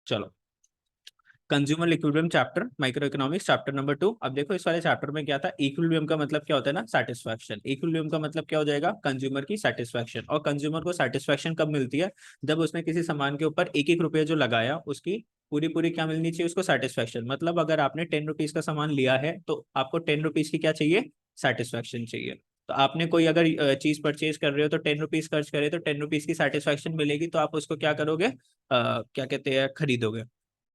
चलो, consumer equilibrium chapter, micro economics chapter number 2। अब देखो इस वाले चैप्टर में क्या था, इक्विलिब्रियम का मतलब क्या होता है ना, सेटिस्फैक्शन। इक्विलिब्रियम का मतलब क्या हो जाएगा, कंज्यूमर की सेटिस्फैक्शन। और कंज्यूमर को सेटिस्फैक्शन कब मिलती है, जब उसने किसी सामान के ऊपर एक एक रुपये जो लगाया उसकी पूरी पूरी क्या मिलनी चाहिए उसको, सेटिस्फैक्शन। मतलब अगर आपने 10 रुपीज का सामान लिया है तो आपको 10 रुपीज की क्या चाहिए, सेटिस्फैक्शन चाहिए। तो आपने कोई अगर चीज परचेज कर रहे हो तो 10 रुपीज खर्च करे तो 10 रुपीज की सेटिस्फैक्शन मिलेगी, तो आप उसको क्या करोगे, क्या कहते हैं, खरीदोगे।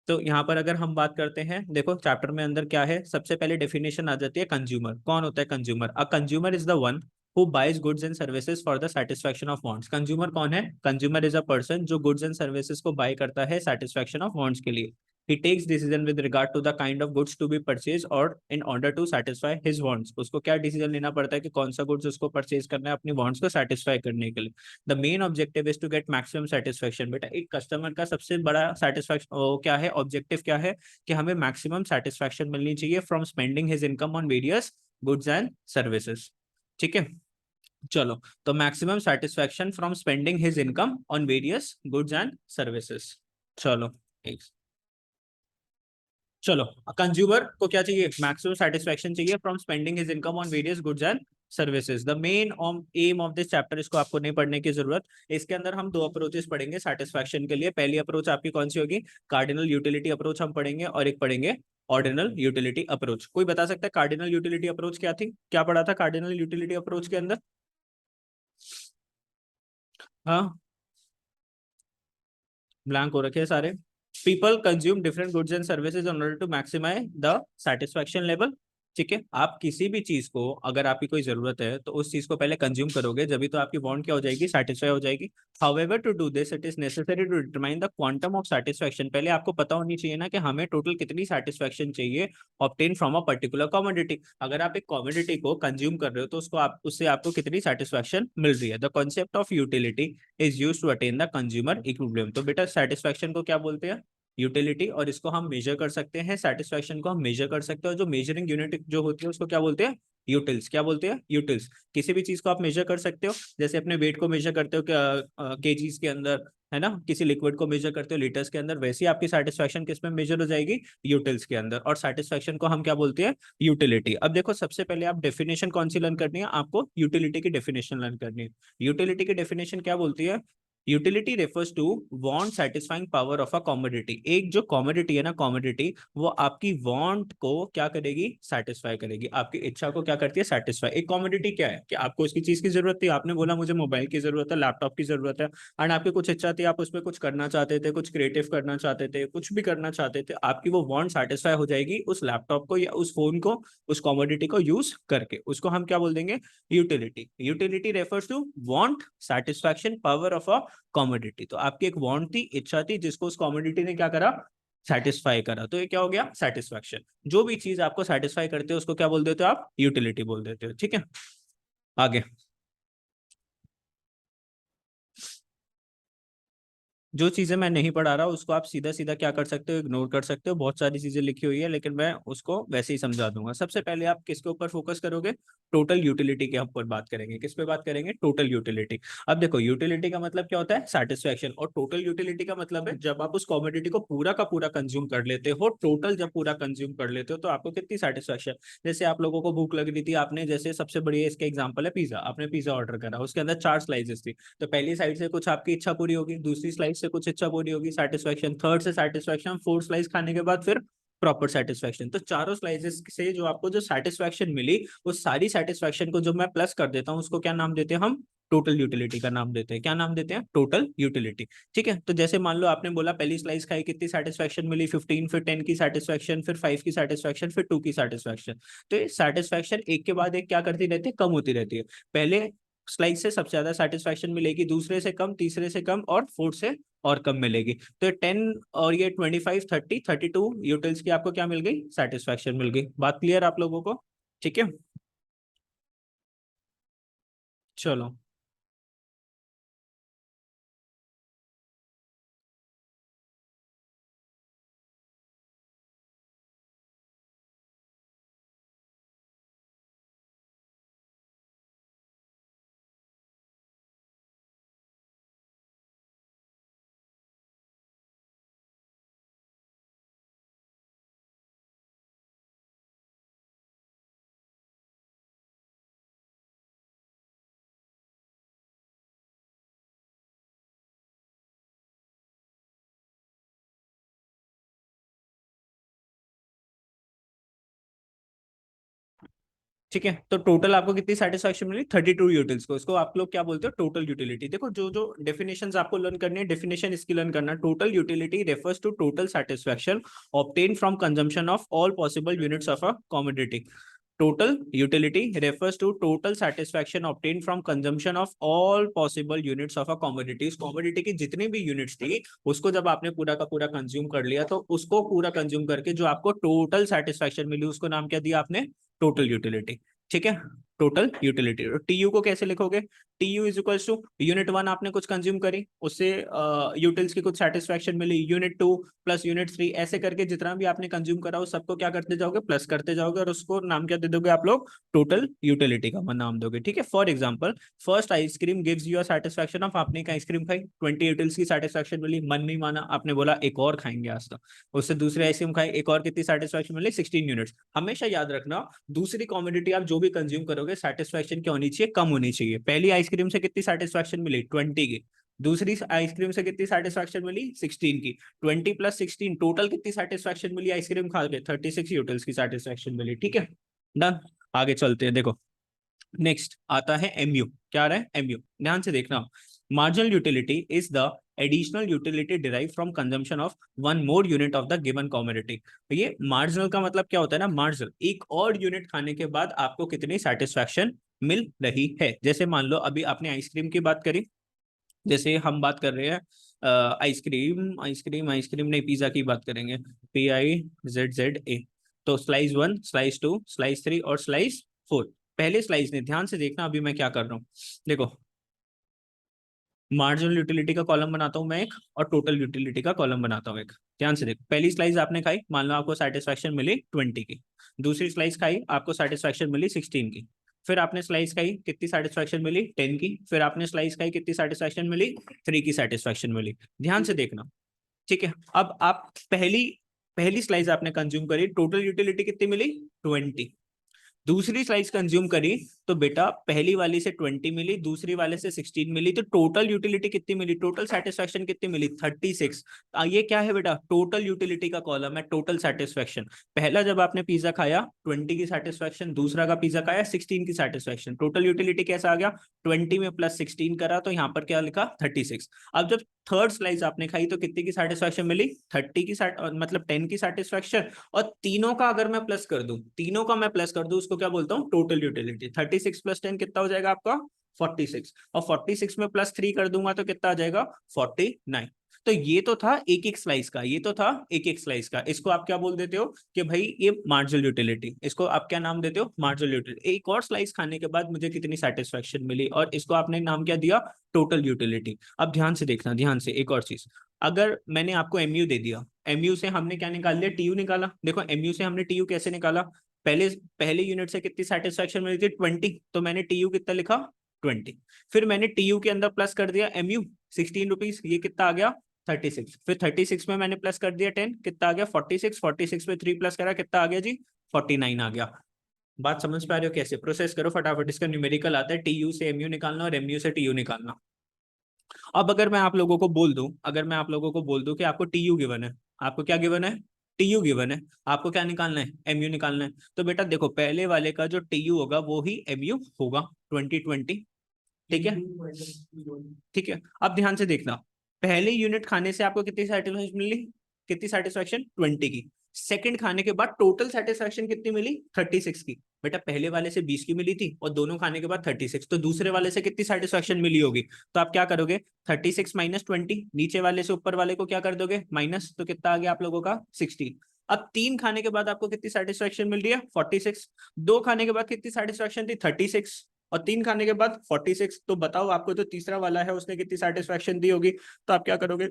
तो यहाँ पर अगर हम बात करते हैं, देखो चैप्टर में अंदर क्या है, सबसे पहले डेफिनेशन आ जाती है कंज्यूमर। कौन होता है consumer, a consumer is the one who buys goods and services for the satisfaction of wants. Consumer कौन है, कंज्यूमर इज अ पर्सन जो गुड्स एंड सर्विसेज को बाय करता है सेटिस्फैक्शन ऑफ वांट्स के लिए। He takes decision with regard to the kind of goods to be purchased or in order to satisfy his wants। उसको क्या decision लेना पड़ता है कि कौन सा गुड्स उसको परचेज करना है अपनी वांट्स को सेटिस्फाई करने के लिए। The main objective is to get maximum satisfaction. बेटा एक कस्टमर का सबसे बड़ा सेटिस्फेक्शन क्या है, ऑब्जेक्टिव क्या है, कि हमें मैक्सिमम सेटिस्फेक्शन मिलनी चाहिए from spending his income on various goods and services. ठीक है, चलो, तो maximum satisfaction from spending his income on various goods and services. चलो, एक, चलो, कंज्यूमर को क्या चाहिए, मैक्सिमम सेटिस्फेक्शन चाहिए from spending his income on various goods and services. The main M of this chapter, इसको आपको नहीं पढ़ने की जरूरत। इसके अंदर हम दो अप्रोचेस पढ़ेंगे सेटिस्फेक्शन के लिए। पहली अप्रोच आपकी कौन सी होगी, कार्डिनल यूटिलिटी अप्रोच हम पढ़ेंगे, और एक पढ़ेंगे ऑर्डिनल यूटिलिटी अप्रोच। कोई बता सकता है कार्डिनल यूटिलिटी अप्रोच क्या थी, क्या पढ़ा था कार्डिनल यूटिलिटी अप्रोच के अंदर। हाँ, ब्लैंक हो रखे हैं सारे। People consume different goods and services in order to maximise the satisfaction level. ठीक है, आप किसी भी चीज को, अगर आपकी कोई जरूरत है तो उस चीज को पहले कंज्यूम करोगे, जब भी तो आपकी वांट क्या हो जाएगी, सेटिस्फाई हो जाएगी। However to do this it is necessary to determine the quantum of satisfaction. पहले आपको पता होनी चाहिए ना कि हमें टोटल कितनी सेटिस्फैक्शन चाहिए obtain from a particular commodity. अगर आप एक कमोडिटी को कंज्यूम कर रहे हो तो उसको आप उससे आपको कितनी सेटिस्फैक्शन मिल रही है। The concept of utility is use to attain the consumer equilibrium. तो बेटा सेटिस्फैक्शन को क्या बोलते हैं, यूटिलिटी। और इसको हम मेजर कर सकते हैं, सेटिस्फैक्शन को हम मेजर कर सकते हैं, और जो मेजरिंग यूनिट जो होती है उसको क्या बोलते हैं, यूटिल्स। क्या बोलते हैं, यूटिल्स। किसी भी चीज को आप मेजर कर सकते हो, जैसे अपने वेट को मेजर करते हो केजीज के अंदर, है ना, किसी लिक्विड को मेजर करते हो लीटर्स के अंदर, वैसे ही आपकी सेटिस्फैक्शन किस में मेजर हो जाएगी, यूटिल्स के अंदर। और सेटिस्फैक्शन को हम क्या बोलते हैं, यूटिलिटी। अब देखो सबसे पहले आप डेफिनेशन कौन सी लर्न करनी है, आपको यूटिलिटी की डेफिनेशन लर्न करनी है। यूटिलिटी की डेफिनेशन क्या बोलती है, utility refers to want satisfying power of a commodity. एक जो कॉमोडिटी है ना, कॉमोडिटी वो आपकी वांट को क्या करेगी, सेटिस्फाई करेगी, आपकी इच्छा को क्या करती है, सेटिस्फाई। एक कॉमोडिटी क्या है, कि आपको उसकी चीज की जरूरत थी, आपने बोला मुझे मोबाइल की जरूरत है, लैपटॉप की जरूरत है, एंड आपकी कुछ इच्छा थी, आप उसमें कुछ करना चाहते थे, कुछ क्रिएटिव करना चाहते थे, कुछ भी करना चाहते थे, आपकी वो वांट सेटिस्फाई हो जाएगी उस लैपटॉप को या उस फोन को, उस कॉमोडिटी को यूज करके। उसको हम क्या बोल देंगे, utility. Utility refers to want satisfaction power of a commodity. तो आपकी एक वांट थी, इच्छा थी, जिसको उस कॉमोडिटी ने क्या करा, सेटिस्फाई करा, तो ये क्या हो गया, सेटिस्फैक्शन। जो भी चीज आपको सेटिस्फाई करते हो उसको क्या बोल देते हो आप, यूटिलिटी बोल देते हो। ठीक है, आगे। जो चीजें मैं नहीं पढ़ा रहा उसको आप सीधा सीधा क्या कर सकते हो, इग्नोर कर सकते हो। बहुत सारी चीजें लिखी हुई है लेकिन मैं उसको वैसे ही समझा दूंगा। सबसे पहले आप किसके ऊपर फोकस करोगे, टोटल यूटिलिटी के ऊपर बात करेंगे। किस पे बात करेंगे, टोटल यूटिलिटी। अब देखो यूटिलिटी का मतलब क्या होता है, सेटिस्फेक्शन। और टोटल यूटिलिटी का मतलब है जब आप उस कॉमोडिटी को पूरा का पूरा कंज्यूम कर लेते हो, टोटल जब पूरा कंज्यूम कर लेते हो तो आपको कितनी सेटिस्फेक्शन। जैसे आप लोगों को भूख लग रही थी, आपने जैसे सबसे बढ़िया इसका एग्जाम्पल है पिज्जा, आपने पिज्जा ऑर्डर करा, उसके अंदर 4 स्लाइसेस थी। तो पहली साइड से कुछ आपकी इच्छा पूरी होगी, दूसरी स्लाइस से कुछ इच्छा पूरी होगी, सेटिस्फेक्शन, थर्ड से सेटिस्फेक्शन, फोर्थ स्लाइस खाने के बाद फिर प्रॉपर सेटिस्फेक्शन। तो चारों स्लाइसेस से जो आपको जो सेटिस्फेक्शन मिली, उस सारी सेटिस्फेक्शन को जो मैं प्लस कर देता हूँ उसको क्या नाम देते हैं हम, टोटल यूटिलिटी का नाम देते हैं। क्या नाम देते हैं, टोटल यूटिलिटी। ठीक है, तो जैसे मान लो आपने बोला पहली स्लाइस खाई, कितनी सेटिस्फेक्शन मिली, 15, फिर 10 की सेटिस्फेक्शन, फिर 5 की सेटिस्फेक्शन, फिर 2 की सेटिस्फेक्शन। तो ये सेटिस्फेक्शन एक के बाद एक क्या करती रहती है, कम होती रहती है। पहले स्लाइस से सबसे ज्यादा सेटिस्फेक्शन मिलेगी, दूसरे से कम, तीसरे से कम, और फोर्थ से और कम मिलेगी। तो 10 और ये 25, 30, 32 यूटिल्स की आपको क्या मिल गई, सेटिस्फेक्शन मिल गई। बात क्लियर आप लोगों को। ठीक है, चलो। ठीक है, तो टोटल आपको कितनी सेटिस्फैक्शन मिली 32 यूटिल्स को। इसको आप लोग क्या बोलते हो, टोटल यूटिलिटी। देखो जो जो डेफिनेशंस आपको लर्न करनी है, डेफिनेशन इसकी लर्न करना। Total utility refers to total satisfaction obtain from consumption of all possible units of a commodity. Total utility refers to total satisfaction obtained from consumption of all possible units of a commodity। इस commodity की जितनी भी units थी उसको जब आपने पूरा का पूरा कंज्यूम कर लिया, तो उसको पूरा कंज्यूम करके जो आपको टोटल सेटिस्फैक्शन मिली उसको नाम क्या दिया आपने, टोटल यूटिलिटी। ठीक है, टोटल यूटिलिटी। टीयू को कैसे लिखोगे, TU is equals to unit 1 आपने कुछ कंज्यूम करी, उससे यूटिल्स की कुछ सेटिस्फैक्शन मिली, यूनिट 2 प्लस यूनिट 3, ऐसे करके जितना भी आपने कंज्यूम करा उस सबको क्या करते जाओगे, प्लस करते जाओगे, और उसको नाम क्या दे दोगे आप लोग, टोटल यूटिलिटी का नाम दोगे। ठीक है, for example first ice cream gives you a satisfaction of, आपने एक आइसक्रीम खाई 20 यूटिल्स की सेटिस्फैक्शन मिली, मन नहीं माना, आपने बोला एक और खाएंगे आज तक, उससे दूसरी आइसक्रीम खाई, एक और कितनी सेटिस्फैक्शन मिली, 16 यूनिट्स। हमेशा याद रखना दूसरी कमोडिटी आप जो भी कंज्यूम करोगे सेटिस्फैक्शन क्या होनी चाहिए, कम होनी चाहिए। पहली आइसक्रीम से कितनी सेटिस्फैक्शन मिली 20 की, दूसरी आइसक्रीम से कितनी सेटिस्फैक्शन मिली 16 की, 20 प्लस 16 टोटल कितनी सेटिस्फैक्शन मिली आइसक्रीम खा के, 36 यूटिल्स की सेटिस्फैक्शन मिली। ठीक है, डन। आगे चलते हैं, देखो नेक्स्ट आता है एमयू। क्या आ रहा है एमयू, ध्यान से देखना। Marginal utility is the additional utility derive from consumption of one more unit of the given commodity. ये मार्जिनल का मतलब क्या होता है ना, मार्जिनल एक और यूनिट खाने के बाद आपको कितनी सेटिस्फैक्शन मिल रही है। जैसे मान लो अभी आपने आइसक्रीम की बात करी, जैसे हम बात कर रहे हैं आइसक्रीम आइसक्रीम आइसक्रीम नहीं, पिज्जा की बात करेंगे, PIZZA। तो स्लाइस 1, स्लाइस 2, स्लाइस 3 और स्लाइस 4। पहले स्लाइस ने, ध्यान से देखना अभी मैं क्या कर रहा हूँ, देखो मार्जिनल यूटिलिटी का कॉलम बनाता हूं मैं एक, और टोटल यूटिलिटी का कॉलम बनाता हूं एक। ध्यान से देखो, पहली स्लाइस आपने खाई, मान लो आपको सेटिस्फैक्शन मिली 20 की, दूसरी स्लाइस खाई आपको सेटिस्फैक्शन मिली 16 की, फिर आपने स्लाइस खाई कितनी सेटिस्फैक्शन मिली 10 की, फिर आपने स्लाइस खाई कितनी सेटिस्फैक्शन मिली 3 की सेटिस्फैक्शन मिली। ध्यान से देखना, ठीक है। अब आप पहली पहली स्लाइस आपने कंज्यूम करी, टोटल यूटिलिटी कितनी मिली 20। दूसरी स्लाइस कंज्यूम करी तो बेटा पहली वाली से 20 मिली, दूसरी वाले से 16 मिली, तो टोटल यूटिलिटी कितनी मिली, टोटल सेटिस्फैक्शन कितनी मिली 36। ये क्या है बेटा, टोटल यूटिलिटी का कॉलम है, टोटल सेटिस्फैक्शन। पहला जब आपने पिज्जा खाया 20 की सेटिस्फैक्शन, दूसरा का पिज्जा खाया 16 की सेटिस्फैक्शन, टोटल यूटिलिटी कैसा आ गया, 20 में प्लस 16 करा तो यहाँ पर क्या लिखा 36। अब जब थर्ड स्लाइस आपने खाई तो कितनी की सेटिस्फैक्शन मिली 30 की, मतलब 10 की सेटिस्फैक्शन, और तीनों का अगर मैं प्लस कर दूं, तीनों का मैं प्लस कर दूं, उसको क्या बोलता हूं, टोटल यूटिलिटी। 36 प्लस 10 कितना हो जाएगा आपका 46, और 46 में प्लस 3 कर दूंगा तो कितना आ जाएगा 49। तो ये तो था एक एक स्लाइस का, ये तो था एक एक स्लाइस का। इसको आप क्या बोल देते हो कि भाई ये मार्जिनल यूटिलिटी, इसको आप क्या नाम देते हो, मार्जिनल यूटिलिटी। एक और स्लाइस खाने के बाद मुझे कितनी सेटिस्फैक्शन मिली, और इसको आपने नाम क्या दिया, टोटल यूटिलिटी। अब ध्यान से देखना, ध्यान से एक और चीज, अगर मैंने आपको एमयू दे दिया, एमयू से हमने क्या निकाल लिया, टीयू निकाला। देखो एमयू से हमने टीयू कैसे निकाला, पहले पहले यूनिट से कितनी सेटिस्फैक्शन मिली थी 20, तो मैंने टीयू कितना लिखा 20, फिर मैंने टीयू के अंदर प्लस कर दिया एमयू 16 रुपीज, ये कितना आ गया 36, फिर 36 में मैंने प्लस कर दिया 10, कितना आ गया 46, 46 में 3 प्लस करा कितना आ गया जी 49 आ गया। बात समझ पा रहे हो, कैसे प्रोसेस करो फटाफट। इसका न्यूमेरिकल आता है, टीयू से एमयू निकालना और एमयू से टीयू निकालना। अब अगर मैं आप लोगों को बोल दूं, अगर मैं आप लोगों को बोल दूं कि आपको टीयू गिवन है, आपको क्या गिवन है, टीयू गिवन है, आपको क्या निकालना है, एमयू निकालना है, तो बेटा देखो पहले वाले का जो टीयू होगा वो ही एमयू होगा 2020। ठीक है, ठीक है। अब ध्यान से देखना, पहले यूनिट खाने से आपको कितनी सेटिस्फैक्शन मिली, कितनी सेटिस्फैक्शन 20 की, सेकंड खाने के बाद टोटल सेटिस्फैक्शन कितनी मिली 36 की। बेटा पहले वाले से 20 की मिली थी और दोनों खाने के बाद 36, तो दूसरे वाले से कितनी सेटिस्फैक्शन मिली होगी, तो आप क्या करोगे 36 माइनस 20, नीचे वाले से ऊपर वाले को क्या कर दोगे माइनस, तो कितना आ गया आप लोगों का 16। अब 3 खाने के बाद आपको कितनी सेटिस्फैक्शन मिल रही है 46, 2 खाने के बाद कितनी सेटिस्फैक्शन थी 36, और 3 खाने के बाद 46, तो बताओ आपको तो तीसरा वाला है उसने कितनी सेटिस्फैक्शन दी होगी, तो आप क्या करोगे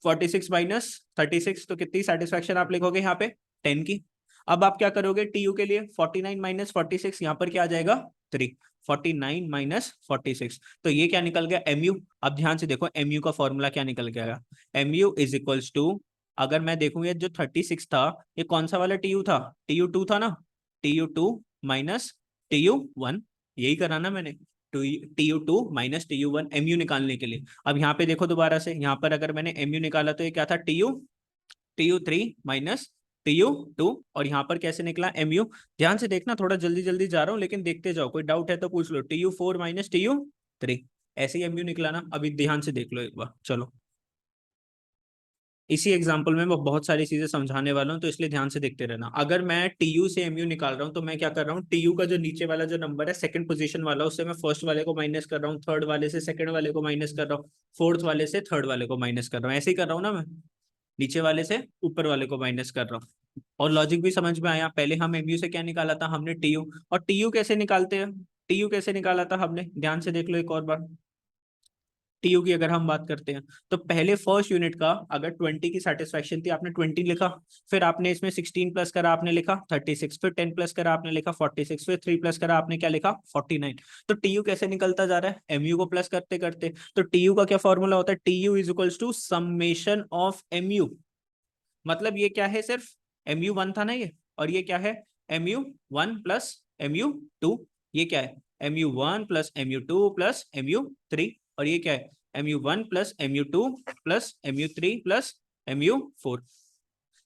46 माइनस 36, तो कितनी सेटिस्फैक्शन आप लिखोगे यहाँ पे 10 की। अब आप क्या करोगे टीयू के लिए 49 माइनस 46, यहाँ पर क्या आ जाएगा 3, 49 माइनस 46, तो ये क्या निकल गया एमयू। अब ध्यान से देखो एमयू का फॉर्मूला क्या निकल गया, एमयू इज इक्वल्स टू, अगर मैं देखूं ये जो 36 था ये कौन सा वाला टीयू था, TU2 था ना, TU2 माइनस TU1, यही करा ना मैंने, TU2 माइनस TU1 एमयू निकालने के लिए। अब यहाँ पे देखो दोबारा से, यहाँ पर अगर मैंने एमयू निकाला तो ये क्या था TU3 माइनस TU2, और यहाँ पर कैसे निकला MU। ध्यान से देखना, थोड़ा जल्दी जल्दी जा रहा हूँ लेकिन देखते जाओ, कोई डाउट है तो पूछ लो। TU4 माइनस TU3, ऐसे ही MU निकला ना। अभी ध्यान से देख लो एक बार, चलो। इसी एग्जाम्पल में मैं बहुत सारी चीजें समझाने वाला हूँ, तो इसलिए ध्यान से देखते रहना। अगर मैं TU से MU निकाल रहा हूँ तो मैं क्या कर रहा हूँ, TU का जो नीचे वाला जो नंबर है सेकंड पोजीशन वाला, उससे मैं फर्स्ट वाले को माइनस कर रहा हूँ, थर्ड वाले से सेकंड वाले को माइनस कर रहा हूँ, फोर्थ वाले से थर्ड वाले को माइनस कर रहा हूँ। ऐसे ही कर रहा हूँ ना मैं, नीचे वाले से ऊपर वाले को माइनस कर रहा हूँ। और लॉजिक भी समझ में आया। पहले हम MU से क्या निकाला था हमने, TU। और TU कैसे निकालते हैं, TU कैसे निकाला था हमने, ध्यान से देख लो एक और बार। TU की अगर हम बात करते हैं तो पहले फर्स्ट यूनिट का अगर 20 की सेटिस्फेक्शन थी, आपने 20 लिखा, फिर आपने इसमें 16 प्लस करा, आपने लिखा 36, फिर 10 प्लस करा, आपने लिखा 46, फिर 3 प्लस करा, आपने क्या लिखा 49। तो TU कैसे निकलता जा रहा है, MU को प्लस करते करते। तो TU का क्या फॉर्मूला होता है, TU is equals to summation of MU। मतलब ये क्या है, सिर्फ MU1 था ना ये, और ये क्या है MU1 प्लस MU2। ये क्या है MU1 plus MU2 plus MU3। और ये क्या है MU1 plus MU2 plus MU3 plus MU4।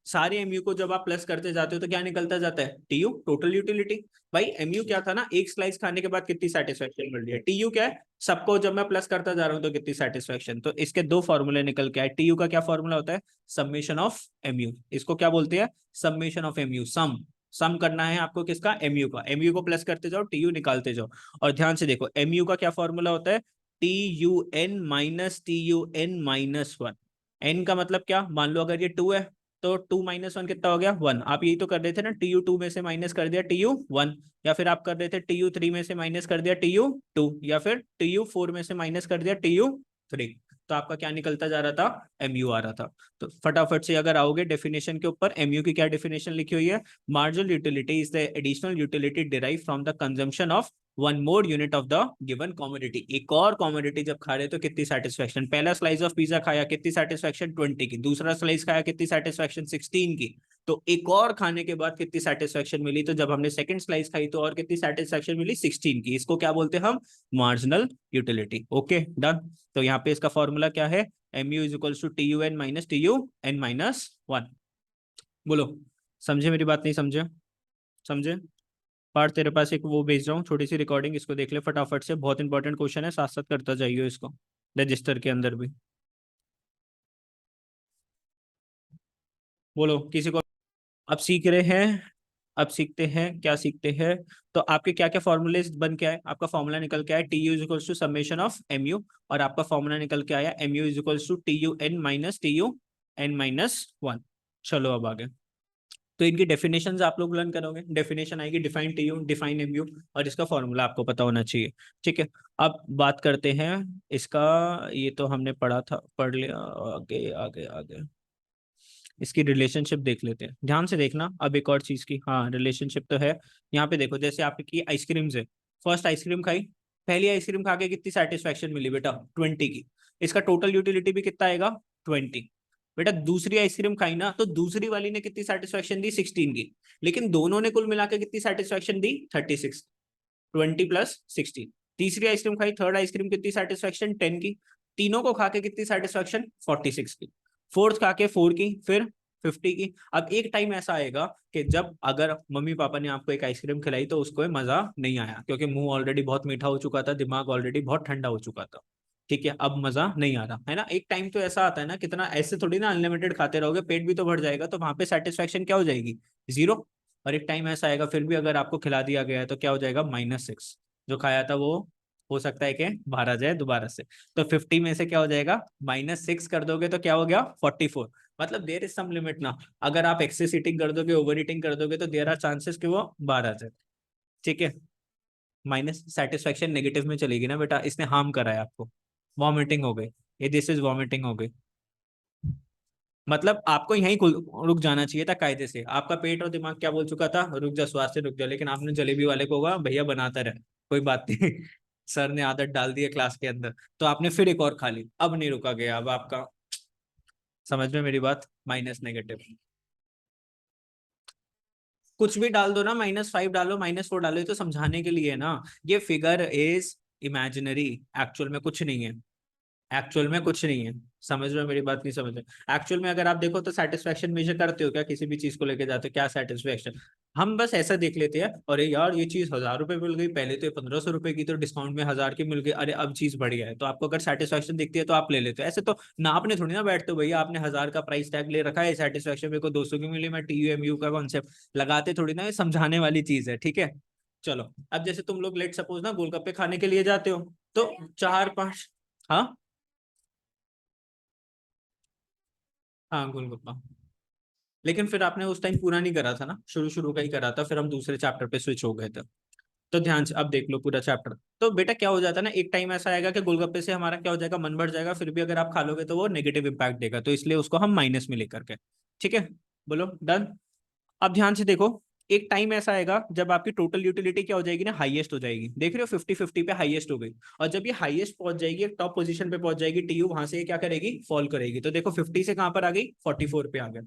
सारे MU को जब आप प्लस करते जाते हो तो क्या निकलता जाता है, TU, टोटल यूटिलिटी। भाई MU क्या था ना, एक स्लाइस खाने के बाद कितनी सेटिस्फेक्शन मिल रही है। TU क्या है, सबको जब मैं प्लस करता जा रहा हूं तो कितनी सेटिस्फेक्शन। तो इसके दो फॉर्मूले निकल के आए। TU का क्या फॉर्मूला होता है, समेशन ऑफ MU। इसको क्या बोलते हैं, समेशन ऑफ MU, सम करना है आपको किसका, MU का। MU को प्लस करते जाओ, TU निकालते जाओ। और ध्यान से देखो, MU का क्या फॉर्मूला होता है, TUN-TUN-1। n का मतलब क्या, मान लो अगर ये 2 है तो 2 माइनस 1 कितना हो गया 1। आप यही तो कर रहे थे ना, TU2 में से माइनस कर दिया TU1, या फिर आप कर रहे थे TU3 में से माइनस कर दिया TU2, या फिर TU4 में से माइनस कर दिया TU3। तो आपका क्या निकलता जा रहा था, MU आ रहा था। तो फटाफट से अगर आओगे डेफिनेशन के ऊपर, MU की क्या डेफिनेशन लिखी हुई है, marginal utility is the additional utility derive from the consumption of one more unit of the given commodity. एक और कॉमोडिटी जब खा रहे तो कितनी सेटिस्फेक्शन, पहला स्लाइस ऑफ पिज्जा खाया कितनी सेटिस्फेक्शन 20 की, दूसरा स्लाइस खाया कितनी सेटिस्फेक्शन 16 की, तो एक और खाने के बाद कितनी सेटिस्फेक्शन मिली, तो जब हमने सेकंड स्लाइस खाई तो और कितनी सेटिस्फेक्शन मिली 16 की। इसको क्या बोलते हैं हम, मार्जिनल यूटिलिटी। Okay done. तो यहाँ पे इसका फॉर्मूला क्या है, MU is equals to TUN minus TUN-1। बोलो, समझे मेरी बात, नहीं समझे, समझे। पार्ट तेरे पास एक वो भेज रहा हूँ, छोटी सी रिकॉर्डिंग, इसको देख ले फटाफट से, बहुत इंपॉर्टेंट क्वेश्चन है, साथ साथ करता जाइए इसको रजिस्टर के अंदर भी। बोलो किसी को। अब सीख रहे हैं, अब सीखते हैं, क्या सीखते हैं। तो आपके क्या क्या फॉर्मूले बन के आए, आपका फॉर्मूला निकल के आया TU is equals to summation of MU, और आपका फॉर्मूला निकल के आया MU is equals to TUN minus TUN-1। चलो अब आगे। तो इनकी डेफिनेशंस आप लोग लर्न करोगे, डेफिनेशन आएगी डिफाइन TU, डिफाइन MU, और इसका फॉर्मूला आपको पता होना चाहिए। ठीक है, अब बात करते हैं इसका। ये तो हमने पढ़ा था, पढ़ लिया, आगे आगे आगे इसकी रिलेशनशिप देख लेते हैं। ध्यान से देखना, अब एक और चीज की, हाँ रिलेशनशिप तो है। यहाँ पे देखो, जैसे आपकी आइसक्रीम्स है, फर्स्ट आइसक्रीम खाई, पहली आइसक्रीम खा के कितनी सेटिस्फेक्शन मिली बेटा 20 की, इसका टोटल यूटिलिटी भी कितना आएगा 20। बेटा दूसरी आइसक्रीम खाई ना, तो दूसरी वाली ने कितनी सेटिस्फेक्शन दी 16 की, लेकिन दोनों ने कुल मिला के कितनी सेटिस्फेक्शन दी 36, 20 प्लस 16। तीसरी आइसक्रीम खाई, थर्ड आइसक्रीम, कितनी सेटिस्फेक्शन 10 की, तीनों को खा के कितनी सेटिस्फेक्शन 46 की, फोर्थ खा के 4 की, फिर 50 की। अब एक टाइम ऐसा आएगा कि जब अगर मम्मी पापा ने आपको एक आइसक्रीम खिलाई तो उसको मजा नहीं आया, क्योंकि मुंह ऑलरेडी बहुत मीठा हो चुका था, दिमाग ऑलरेडी बहुत ठंडा हो चुका था। ठीक है, अब मजा नहीं आ रहा है ना। एक टाइम तो ऐसा आता है ना, कितना ऐसे थोड़ी ना अनलिमिटेड खाते रहोगे, पेट भी तो भर जाएगा, तो वहां पे सेटिस्फेक्शन क्या हो जाएगी, 0। और एक टाइम ऐसा आएगा फिर भी अगर आपको खिला दिया गया है तो क्या हो जाएगा -6, जो खाया था वो हो सकता है कि बाहर आ जाए दोबारा से। तो 50 में से क्या हो जाएगा, -6 कर दोगे तो क्या हो गया 44। मतलब देयर इज सम लिमिट ना, अगर आप एक्सेस ईटिंग कर दोगे, ओवर ईटिंग कर दोगे, तो देयर आर चांसेस कि वो बाहर आ जाए। ठीक है, माइनस सेटिस्फेक्शन नेगेटिव में चलेगी ना बेटा, इसने हार्म करा है आपको, वॉमिटिंग हो गई, ये दिस इज वॉमिटिंग हो गई। मतलब आपको यहीं रुक जाना चाहिए था कायदे से, आपका पेट और दिमाग क्या बोल चुका था, रुक जा स्वाद से रुक जा, लेकिन आपने जलेबी वाले को कहा भैया बनाता रहे, कोई बात नहीं सर ने आदत डाल दी है क्लास के अंदर, तो आपने फिर एक और खा ली, अब नहीं रुका गया, अब आपका, समझ में मेरी बात, माइनस नेगेटिव। कुछ भी डाल दो ना, -5 डालो, -4 डालो, ये तो समझाने के लिए है ना, ये फिगर इज इमेजिनरी, एक्चुअल में कुछ नहीं है। एक्चुअल में कुछ नहीं है। समझ रहे हो मेरी बात, नहीं समझ रहे? एक्चुअल में अगर आप देखो तो सेटिस्फेक्शन मेजर करते हो क्या, किसी भी चीज को लेके जाते हो क्या सेटिस्फेक्शन? हम बस ऐसा देख लेते हैं, अरे यार ये चीज 1,000 रुपए मिल गई, पहले तो 1,500 रुपए की, तो डिस्काउंट में 1,000 की मिल गई, अरे अब चीज बढ़िया है, तो आपको अगर सेटिस्फेक्शन दिखती है तो आप ले लेते हो। ऐसे तो नापने थोड़ी ना बैठते हो भैया, आपने 1,000 का प्राइस टैग ले रखा है, सेटिस्फेक्शन मेरे को 200 की मिली, मैं TUMU का कॉन्सेप्ट लगाते थोड़ी ना, ये समझाने वाली चीज है, ठीक है। चलो, अब जैसे तुम लोग लेट सपोज ना गोलगप्पे खाने के लिए जाते हो, तो चार पांच। हाँ हाँ, गोलगप्पा। लेकिन फिर आपने उस टाइम पूरा नहीं करा था ना, शुरू शुरू का ही करा था, फिर हम दूसरे चैप्टर पे स्विच हो गए थे। तो ध्यान से अब देख लो पूरा चैप्टर। तो बेटा क्या हो जाता है ना, एक टाइम ऐसा आएगा कि गोलगप्पे से हमारा क्या हो जाएगा, मन बढ़ जाएगा, फिर भी अगर आप खा लोगे तो वो नेगेटिव इंपैक्ट देगा, तो इसलिए उसको हम माइनस में लेकर के। ठीक है, बोलो डन। अब ध्यान से देखो, एक टाइम ऐसा आएगा जब आपकी टोटल यूटिलिटी क्या हो जाएगी ना, हाईएस्ट हो जाएगी, देख रहे हो 50-50 पे हाईएस्ट हो गई। और जब ये हाईएस्ट पहुंच जाएगी, एक टॉप पोजीशन पे पहुंच जाएगी, TU वहां से ये क्या करेगी, फॉल करेगी। तो देखो 50 से कहां पर आ गई, 44 पे आ गया।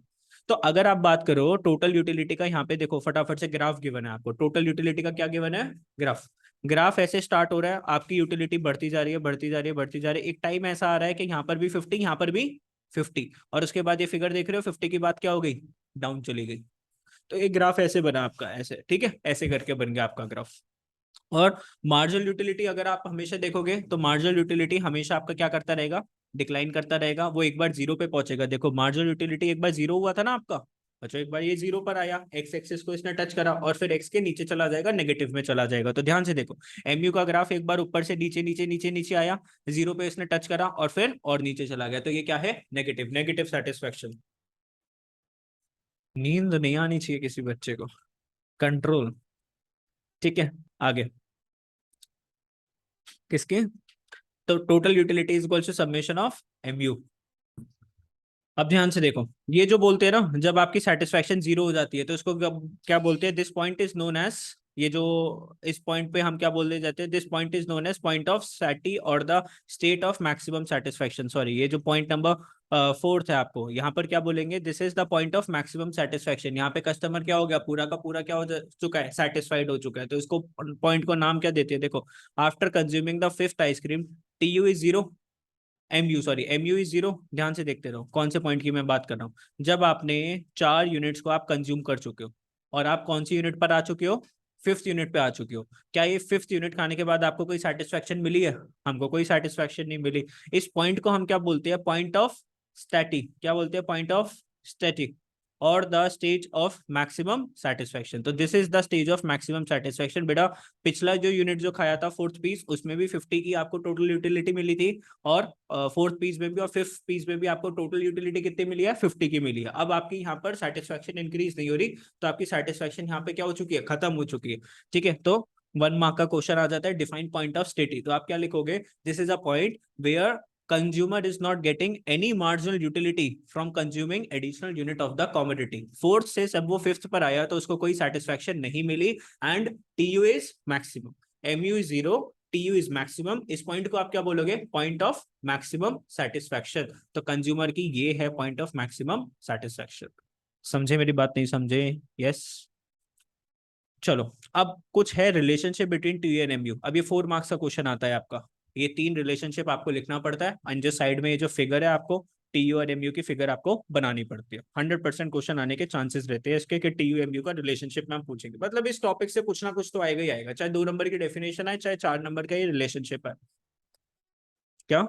तो अगर आप बात करो टोटल यूटिलिटी का, यहाँ पे देखो फटाफट से ग्राफ गिवन है आपको, टोटल यूटिलिटी का क्या गिवन है, ग्राफ। ग्राफ ऐसे स्टार्ट हो रहा है, आपकी यूटिलिटी बढ़ती जा रही है, बढ़ती जा रही है, बढ़ती जा रही है, एक टाइम ऐसा आ रहा है कि यहाँ पर भी 50, यहाँ पर भी 50, और उसके बाद ये फिगर देख रहे हो 50 की बात क्या हो गई, डाउन चली गई। तो एक ग्राफ ऐसे बना आपका, ऐसे, ठीक है, ऐसे करके बन गया आपका ग्राफ। और मार्जिनल यूटिलिटी अगर आप हमेशा देखोगे तो मार्जिनल यूटिलिटी हमेशा आपका क्या करता रहेगा, डिक्लाइन करता रहेगा, वो एक बार जीरो पे पहुंचेगा। देखो मार्जिनल यूटिलिटी एक बार जीरो हुआ था ना आपका, अच्छा एक बार ये जीरो पर आया, एक्स एक्सिस को इसने टच करा, और फिर एक्स के नीचे चला जाएगा, नेगेटिव में चला जाएगा। तो ध्यान से देखो, MU का ग्राफ एक बार ऊपर से नीचे नीचे नीचे नीचे आया, जीरो पे इसने टच करा, और फिर और नीचे चला गया, तो ये क्या है, नेगेटिव, नेगेटिव सेटिस्फेक्शन। नींद नहीं आनी चाहिए किसी बच्चे को, कंट्रोल। ठीक है, आगे किसके, तो total utility is equal to summation of MU। अब ध्यान से देखो, ये जो बोलते हैं ना, जब आपकी सेटिस्फेक्शन जीरो हो जाती है तो इसको क्या बोलते हैं, this point is known as, ये जो इस पॉइंट पे हम क्या बोलते जाते हैं, this point is known as point of satiety और the state of maximum satisfaction. Sorry, ये जो पॉइंट नंबर फोर्थ है, आपको यहाँ पर क्या बोलेंगे, this is the point of maximum satisfaction. यहाँ पे कस्टमर क्या हो गया, पूरा का पूरा क्या हो चुका है, सेटिस्फाइड हो चुका है, तो इसको पॉइंट को नाम क्या देते हैं, देखो, after consuming the fifth ice cream TU is zero, MU is zero. ध्यान से देखते रहो कौन से पॉइंट की मैं बात कर रहा हूँ, जब आपने 4 यूनिट्स को आप कंज्यूम कर चुके हो, और आप कौन सी यूनिट पर आ चुके हो, फिफ्थ यूनिट पे आ चुके हो। क्या ये फिफ्थ यूनिट खाने के बाद आपको कोई सेटिस्फेक्शन मिली है, हमको कोई सेटिस्फेक्शन नहीं मिली। इस पॉइंट को हम क्या बोलते हैं, पॉइंट ऑफ स्टैटिक, क्या बोलते हैं, पॉइंट ऑफ स्टैटिक, और the stage of maximum satisfaction. तो this is the stage of maximum satisfaction. बेटा पिछला जो यूनिट जो खाया था फोर्थ पीस, उसमें भी 50 की आपको टोटल यूटिलिटी मिली थी, और फोर्थ पीस में भी और फिफ्थ पीस में भी आपको टोटल यूटिलिटी कितनी मिली है, 50 की मिली है। अब आपकी यहाँ पर सेटिस्फेक्शन इंक्रीज नहीं हो रही, तो आपकी सेटिस्फेक्शन यहाँ पे क्या हो चुकी है, खत्म हो चुकी है। ठीक है, तो 1 मार्क का क्वेश्चन आ जाता है, डिफाइन पॉइंट ऑफ स्टेटी। तो आप क्या लिखोगे, this is a point where consumer is not getting any marginal utility from consuming additional unit of the commodity। Fourth से जब वो फिफ्थ पर आया तो उसको कोई सेटिस्फेक्शन नहीं मिली, and TU is maximum, MU is zero, TU is maximum. इस पॉइंट को आप क्या बोलोगे, पॉइंट ऑफ मैक्सिमम सेटिस्फेक्शन। तो कंज्यूमर की ये है पॉइंट ऑफ मैक्सिमम सेटिस्फेक्शन। समझे मेरी बात, नहीं समझे? यस। चलो, अब कुछ है relationship between TU and MU। अब ये 4 मार्क्स का क्वेश्चन आता है आपका, ये 3 रिलेशनशिप आपको लिखना पड़ता है, एंड जो साइड में ये जो फिगर है, आपको TU और MU की फिगर आपको बनानी पड़ती है। 100% क्वेश्चन आने के चांसेस रहते हैं इसके, कि TU MU का रिलेशनशिप मैम पूछेंगे, मतलब इस टॉपिक से कुछ ना कुछ तो आएगा ही आएगा, चाहे 2 नंबर की डेफिनेशन है, चाहे 4 नंबर का ये रिलेशनशिप है। क्या,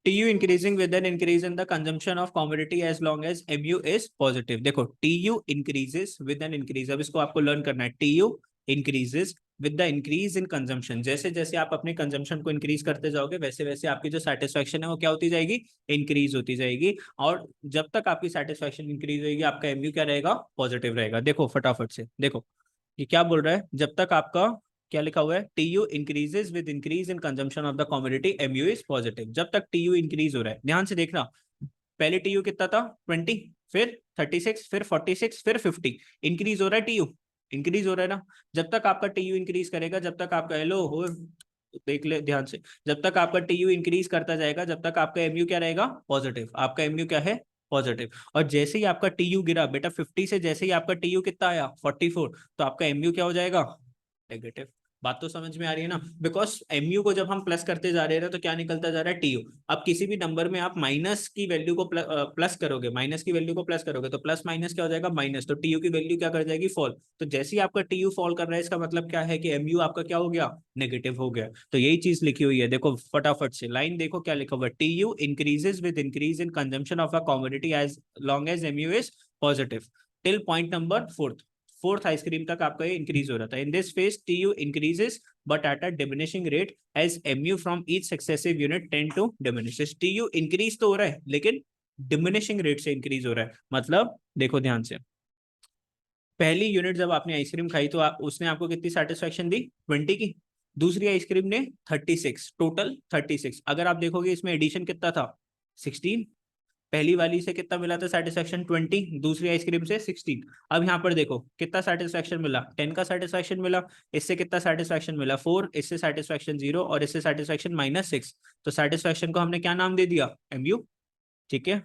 TU increasing with an increase in the consumption of commodity as long as MU is positive। देखो TU increases with an increase, अब इसको आपको लर्न करना है, TU increases with the increase in consumption। जैसे जैसे आप अपने कंजम्पशन को इंक्रीज करते जाओगे, वैसे वैसे आपकी जो सेटिस्फेक्शन है वो क्या होती जाएगी, इंक्रीज होती जाएगी। और जब तक आपकी सेटिस्फेक्शन इंक्रीज होगी, आपका MU क्या रहेगा, पॉजिटिव रहेगा। देखो फटाफट से देखो, ये क्या बोल रहा है, जब तक आपका क्या लिखा हुआ है, TU increases with increase in consumption of the commodity, MU is positive. जब तक TU इंक्रीज हो रहा है, ध्यान से देखना, पहले TU कितना था, 20, फिर 36, फिर 46, फिर 50, इंक्रीज हो रहा है TU, इंक्रीज हो रहा है ना। जब तक आपका TU इंक्रीज करेगा, जब तक आपका, हेलो हो, देख ले ध्यान से, जब तक आपका TU इंक्रीज करता जाएगा, जब तक आपका MU क्या रहेगा, पॉजिटिव। आपका MU क्या है, पॉजिटिव। और जैसे ही आपका TU गिरा बेटा 50 से, जैसे ही आपका TU कितना आया, 44, तो आपका MU क्या हो जाएगा, नेगेटिव। बात तो समझ में आ रही है ना, बिकॉज एमयू को जब हम प्लस करते जा रहे हैं तो क्या निकलता जा रहा है, टीयू। अब किसी भी नंबर में आप माइनस की वैल्यू को प्लस करोगे, माइनस की वैल्यू को प्लस करोगे तो प्लस माइनस क्या हो जाएगा, माइनस, तो टीयू की वैल्यू क्या कर जाएगी, फॉल। तो जैसे ही आपका टीयू फॉल कर रहा है इसका मतलब क्या है कि एमयू आपका क्या हो गया, नेगेटिव हो गया। तो यही चीज लिखी हुई है, देखो फटाफट से लाइन देखो क्या लिखा हुआ है, TU increases with increase in consumption of a commodity as long as MU is positive till point number fourth ice cream तक आपका ये इंक्रीज हो रहा था। In this phase TU increases but at a diminishing rate as mu from each successive unit tend to diminish। TU increase तो हो रहा है लेकिन डिमिनिशिंग रेट से इंक्रीज हो रहा है। मतलब देखो ध्यान से, पहली यूनिट जब आपने आइसक्रीम खाई तो उसने आपको कितनी सेटिस्फेक्शन दी, 20 की। दूसरी आइसक्रीम ने 36, टोटल 36। अगर आप देखोगे इसमें एडिशन कितना था, 16। पहली वाली से कितना मिला था सेटिस्फेक्शन, 20, दूसरी आइसक्रीम से 16। अब यहाँ पर देखो कितना सेटिस्फेक्शन मिला, 10 का सेटिस्फेक्शन मिला। इससे कितना सेटिस्फेक्शन मिला, 4, इससे सेटिस्फेक्शन 0 और इससे सेटिस्फेक्शन -6। तो सेटिस्फेक्शन को हमने क्या नाम दे दिया, एमयू। ठीक है,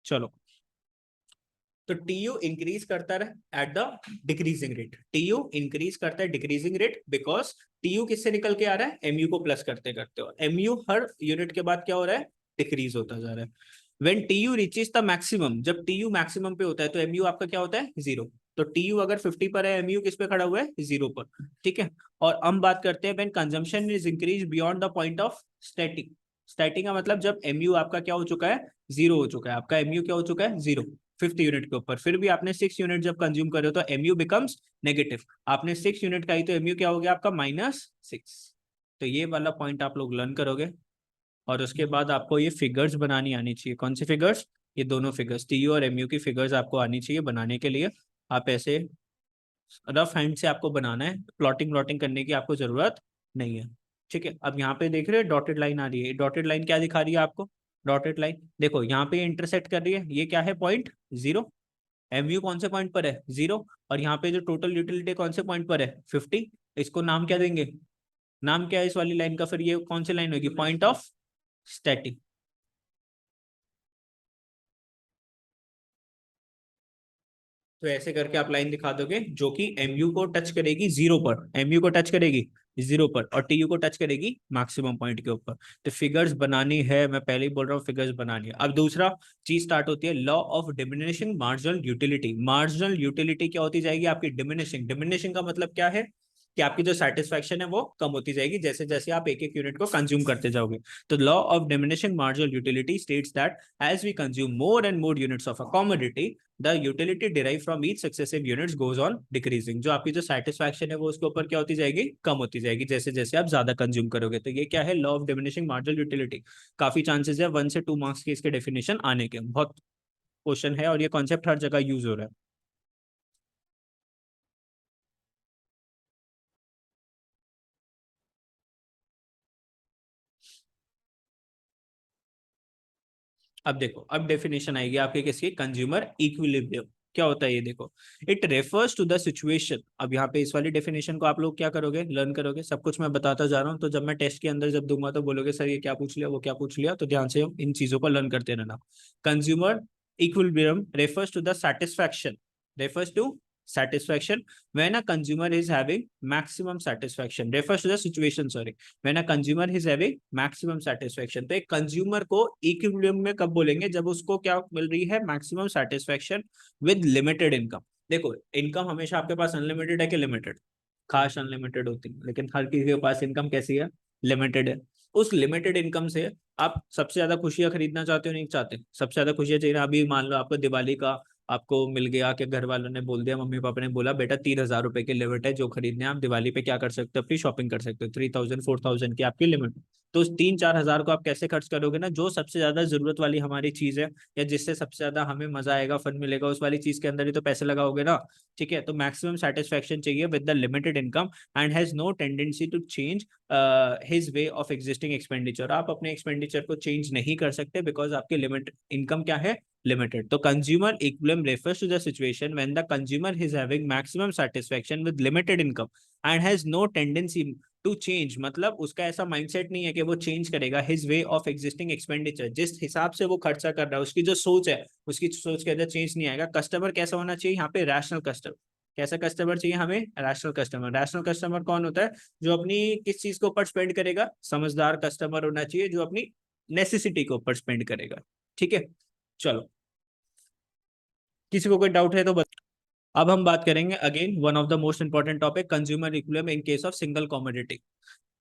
चलो। तो टीयू इंक्रीज करता है at the decreasing rate, TU increase करता है डिक्रीजिंग रेट बिकॉज टीयू किससे निकल के आ रहा है, एमयू को प्लस करते करते हो, एमयू हर यूनिट के बाद क्या हो रहा है, डिक्रीज होता जा रहा है। When TU reaches the maximum, जब टीयू मैक्सिमम पे होता है तो एमयू आपका क्या होता है, 0। तो टीयू अगर 50 पर है, एमयू किस पे खड़ा हुआ है, 0 पर। ठीक है, और हम बात करते हैं when consumption is increase beyond the point of static. Static का मतलब जब एमयू आपका क्या हो चुका है, 0 हो चुका है, आपका एमयू क्या हो चुका है, 0। फिफ्थ यूनिट के ऊपर फिर भी आपने 6 यूनिट जब कंज्यूम करे तो एमयू बिकम्स नेगेटिव। आपने 6 यूनिट खाई तो एमयू क्या हो गया आपका, -6। तो ये वाला पॉइंट आप लोग लर्न करोगे और उसके बाद आपको ये फिगर्स बनानी आनी चाहिए। कौन सी फिगर्स, ये दोनों फिगर्स, टीयू और एमयू की फिगर्स आपको आनी चाहिए। बनाने के लिए आप ऐसे रफ हैंड से आपको बनाना है, प्लॉटिंग व्लॉटिंग करने की आपको जरूरत नहीं है। ठीक है, अब यहाँ पे देख रहे हो डॉटेड लाइन आ रही है, डॉटेड लाइन क्या दिखा रही है आपको, डॉटेड लाइन देखो यहाँ पे इंटरसेक्ट कर रही है, ये क्या है, पॉइंट 0। एमयू कौन से पॉइंट पर है, 0। और यहाँ पे जो टोटल यूटिलिटी कौन से पॉइंट पर है, 50। इसको नाम क्या देंगे, नाम क्या है इस वाली लाइन का, फिर ये कौन सी लाइन होगी, पॉइंट ऑफ स्टैटिक। तो ऐसे करके आप लाइन दिखा दोगे जो कि एमयू को टच करेगी 0 पर, एमयू को टच करेगी 0 पर और टीयू को टच करेगी मैक्सिमम पॉइंट के ऊपर। तो फिगर्स बनानी है, मैं पहले ही बोल रहा हूँ फिगर्स बनानी है। अब दूसरा चीज स्टार्ट होती है, law of diminishing marginal utility. Marginal utility क्या होती जाएगी आपकी, डिमिनिशिंग। डिमिनिशिंग का मतलब क्या है कि आपकी जो सेटिस्फेक्शन है वो कम होती जाएगी जैसे जैसे आप एक एक यूनिट को कंज्यूम करते जाओगे। तो law of diminishing marginal utility states that as we consume more and more units of a commodity the utility derive from each successive units goes on decreasing. जो आपकी जो सेटिस्फैक्शन है वो उसके ऊपर क्या होती जाएगी, कम होती जाएगी जैसे जैसे आप ज्यादा कंज्यूम करोगे। तो ये क्या है, law of diminishing marginal utility. काफी चांसेस है 1 से 2 मार्क्स के इसके डेफिनेशन आने के, बहुत क्वेश्चन है और ये कॉन्सेप्ट हर जगह यूज हो रहा है। अब देखो, अब डेफिनेशन आएगी आपके किसकी, कंज्यूमर इक्विलिब्रियम। क्या होता है ये देखो, it refers to the situation. अब यहाँ पे इस वाली डेफिनेशन को आप लोग क्या करोगे, लर्न करोगे, सब कुछ मैं बताता जा रहा हूँ। तो जब मैं टेस्ट के अंदर जब दूंगा तो बोलोगे सर ये क्या पूछ लिया, वो क्या पूछ लिया, तो ध्यान से इन चीजों को लर्न करते रहना। Consumer equilibrium refers to the satisfaction, refers to satisfaction when a consumer is having maximum satisfaction, refers to the situation, sorry, when a consumer is having maximum satisfaction। तो एक कंज्यूमर को इक्विलिब्रियम में कब बोलेंगे, जब उसको क्या मिल रही है, maximum satisfaction with limited income. देखो इनकम हमेशा आपके पास अनलिमिटेड है कि लिमिटेड, खास अनलिमिटेड होती है, लेकिन हर किसी के पास इनकम कैसी है, लिमिटेड है। उस लिमिटेड इनकम से आप सबसे ज्यादा खुशियां खरीदना चाहते हो, नहीं चाहते, सबसे ज्यादा खुशियां चाहिए ना। अभी मान लो आपको दिवाली का आपको मिल गया कि घर वालों ने बोल दिया, मम्मी पापा ने बोला बेटा 3,000 रुपए की लिमिट है, जो खरीदने आप दिवाली पे क्या कर सकते हो, अपनी शॉपिंग कर सकते हो, 3,000 4,000 की आपकी लिमिट। तो उस 3-4 हजार को आप कैसे खर्च करोगे ना, जो सबसे ज्यादा जरूरत वाली हमारी चीज है या जिससे सबसे ज्यादा हमें मजा आएगा, फन मिलेगा, उस वाली चीज के अंदर ही तो पैसे लगाओगे ना। ठीक है, तो मैक्सिमम सेटिस्फेक्शन चाहिए with the limited income and has no tendency to change his way of existing expenditure. आप अपने एक्सपेंडिचर को चेंज नहीं कर सकते बिकॉज आपकी लिमिट इनकम क्या है, limited। तो consumer equilibrium refers to the situation when the consumer is having maximum satisfaction with limited income and has no tendency to change। मतलब उसका ऐसा माइंडसेट नहीं है कि वो चेंज करेगा his way of existing expenditure, जिस हिसाब से वो खर्चा कर रहा है उसकी जो सोच है, उसकी सोच के अंदर चेंज नहीं आएगा। कस्टमर कैसा होना चाहिए यहाँ पे, रैशनल कस्टमर। कैसा कस्टमर चाहिए हमें? Rational customer. रैशनल कस्टमर कौन होता है? जो अपनी किस चीज के ऊपर स्पेंड करेगा? समझदार कस्टमर होना चाहिए जो अपनी नेसेसिटी के ऊपर स्पेंड करेगा। ठीक है, चलो, किसी को कोई डाउट है तो अब हम बात करेंगे again one of the most important topic, consumer equilibrium in case of single commodity.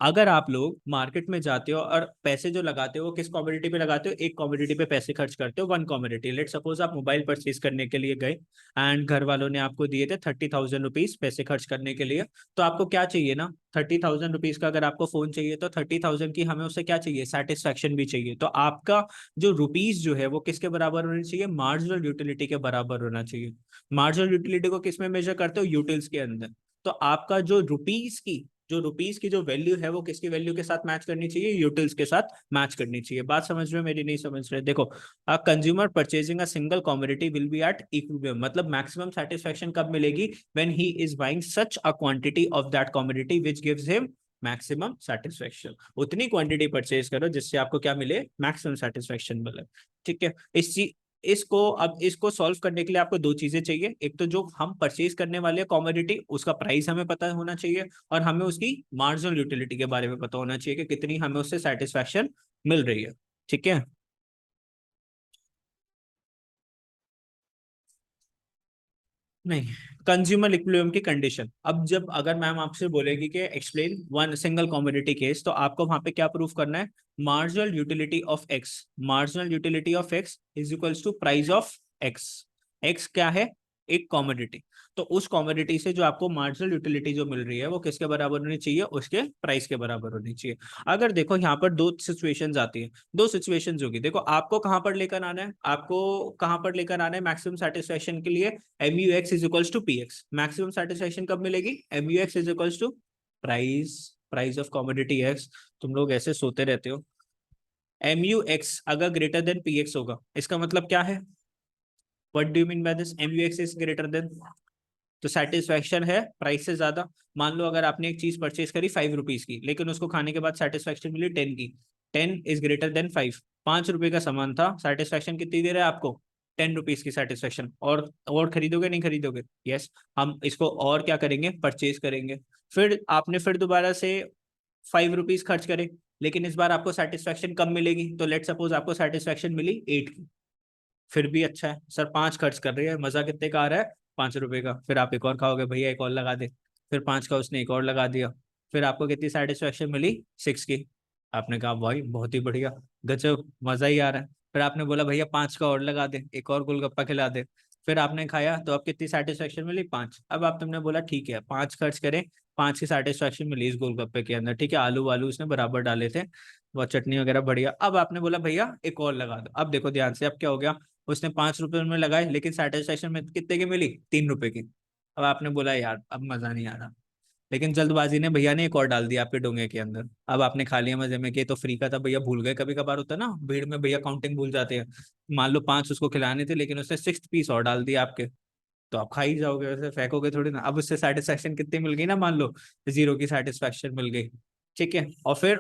अगर आप लोग मार्केट में जाते हो और पैसे जो लगाते हो वो किस कमोडिटी पे लगाते हो? एक कमोडिटी पे पैसे खर्च करते हो, वन कमोडिटी। लेट सपोज आप मोबाइल परचेज करने के लिए गए एंड घर वालों ने आपको दिए थे 30,000 रुपीज पैसे खर्च करने के लिए। तो आपको क्या चाहिए ना, 30,000 रुपीज का अगर आपको फोन चाहिए तो 30,000 की हमें उससे क्या चाहिए? सेटिस्फेक्शन भी चाहिए। तो आपका जो रुपीज जो है वो किसके बराबर होनी चाहिए? मार्जिनल यूटिलिटी के बराबर होना चाहिए। मार्जिनल यूटिलिटी को किस में मेजर करते हो? यूटिल्स के अंदर। तो आपका जो रुपीज की जो वैल्यू है वो किसकी वैल्यू के साथ मैच करनी चाहिए? यूटिल्स के साथ मैच करनी चाहिए। बात समझ रहे हो मेरी? नहीं समझ रहे? देखो, a consumer purchasing a single commodity will be at equilibrium, मतलब मैक्सिमम सेटिस्फेक्शन कब मिलेगी? When he is buying such a quantity of that commodity which gives him maximum satisfaction. उतनी क्वांटिटी परचेज करो जिससे आपको क्या मिले? मैक्सिमम सेटिस्फेक्शन मिले। ठीक है, इसको सॉल्व करने के लिए आपको दो चीजें चाहिए। एक तो जो हम परचेज करने वाले कमोडिटी उसका प्राइस हमें पता होना चाहिए, और हमें उसकी मार्जिनल यूटिलिटी के बारे में पता होना चाहिए कि कितनी हमें उससे सेटिस्फैक्शन मिल रही है। ठीक है, नहीं, कंज्यूमर इक्विलिब्रियम की कंडीशन। अब जब अगर मैम आपसे बोलेगी कि explain one single commodity case, तो आपको वहां पे क्या प्रूफ करना है? Marginal utility of X. Marginal utility of X is equals to price of X. X क्या है? एक कमोडिटी। तो उस कमोडिटी से जो आपको मार्जिनल यूटिलिटी जो मिल रही है वो किसके बराबर होनी चाहिए? उसके प्राइस के बराबर होनी चाहिए। अगर देखो यहाँ पर दो सिचुएशंस आती है, दो सिचुएशंस होगी। देखो, आपको कहाँ पर लेकर आना है? आपको कहाँ पर लेकर आना है मैक्सिमम सेटिस्फेक्शन के लिए? MUX is equals to PX। Maximum satisfaction कब मिलेगी? MUX is equals to price, price of commodity X. तुम लोग ऐसे सोते रहते हो। MUX अगर ग्रेटर देन PX होगा, इसका मतलब क्या है? What do you mean by this? MUX is greater then, तो सेटिस्फेक्शन है प्राइस से ज्यादा। मान लो अगर आपने एक चीज परचेज करी 5 रुपीज की, लेकिन उसको खाने के बाद सेटिस्फेक्शन मिली 10 की। 10 इज ग्रेटर देन 5। 5 रुपए का सामान था, सेटिस्फेक्शन कितनी दे रहा है आपको? 10 रुपीज की सेटिस्फेक्शन। और खरीदोगे नहीं खरीदोगे? यस। हम इसको और क्या करेंगे? परचेज करेंगे। फिर आपने फिर दोबारा से 5 रुपीज खर्च करे, लेकिन इस बार आपको सेटिस्फेक्शन कम मिलेगी। तो लेट सपोज आपको सेटिस्फेक्शन मिली 8 की। फिर भी अच्छा है सर, 5 खर्च कर रही है, मजा कितने का आ रहा है? 5 रुपए का। फिर आप एक और खाओगे, भैया एक और लगा दे। फिर 5 का उसने एक और लगा दिया। फिर आपको कितनी सेटिस्फेक्शन मिली? 6 की। आपने कहा भाई बहुत ही बढ़िया, गजब, मजा ही आ रहा है। फिर आपने बोला भैया 5 का और लगा दे, एक और गोलगप्पा खिला दे। फिर आपने खाया तो अब कितनी सेटिस्फेक्शन मिली? 5। अब आप तुमने बोला ठीक है 5 खर्च करें, 5 की सेटिस्फेक्शन मिली इस गोलगप्पे के अंदर। ठीक है, आलू वालू उसने बराबर डाले थे, वो चटनी वगैरह बढ़िया। अब आपने बोला भैया एक और लगा दो। अब देखो ध्यान से, अब क्या हो गया? उसने 5 रुपए में लगाए, लेकिन सेटिस्फेक्शन में कितने की मिली? 3 रुपए की। अब आपने बोला यार अब मजा नहीं आ रहा, लेकिन जल्दबाजी ने भैया ने एक और डाल दिया आपके डोंगे के अंदर। अब आपने खा लिया मजे में कि ये तो फ्री का था, भैया भूल गए। कभी कभार होता है ना भीड़ में, भैया काउंटिंग भूल जाते हैं। मान लो 5 उसको खिलाने थे, लेकिन उसने 6th पीस और डाल दिया आपके। तो आप खा ही जाओगे, वैसे फेंकोगे थोड़ी ना। अब उससे सेटिस्फेक्शन कितनी मिल गई ना, मान लो 0 की सेटिस्फेक्शन मिल गई। ठीक है, और फिर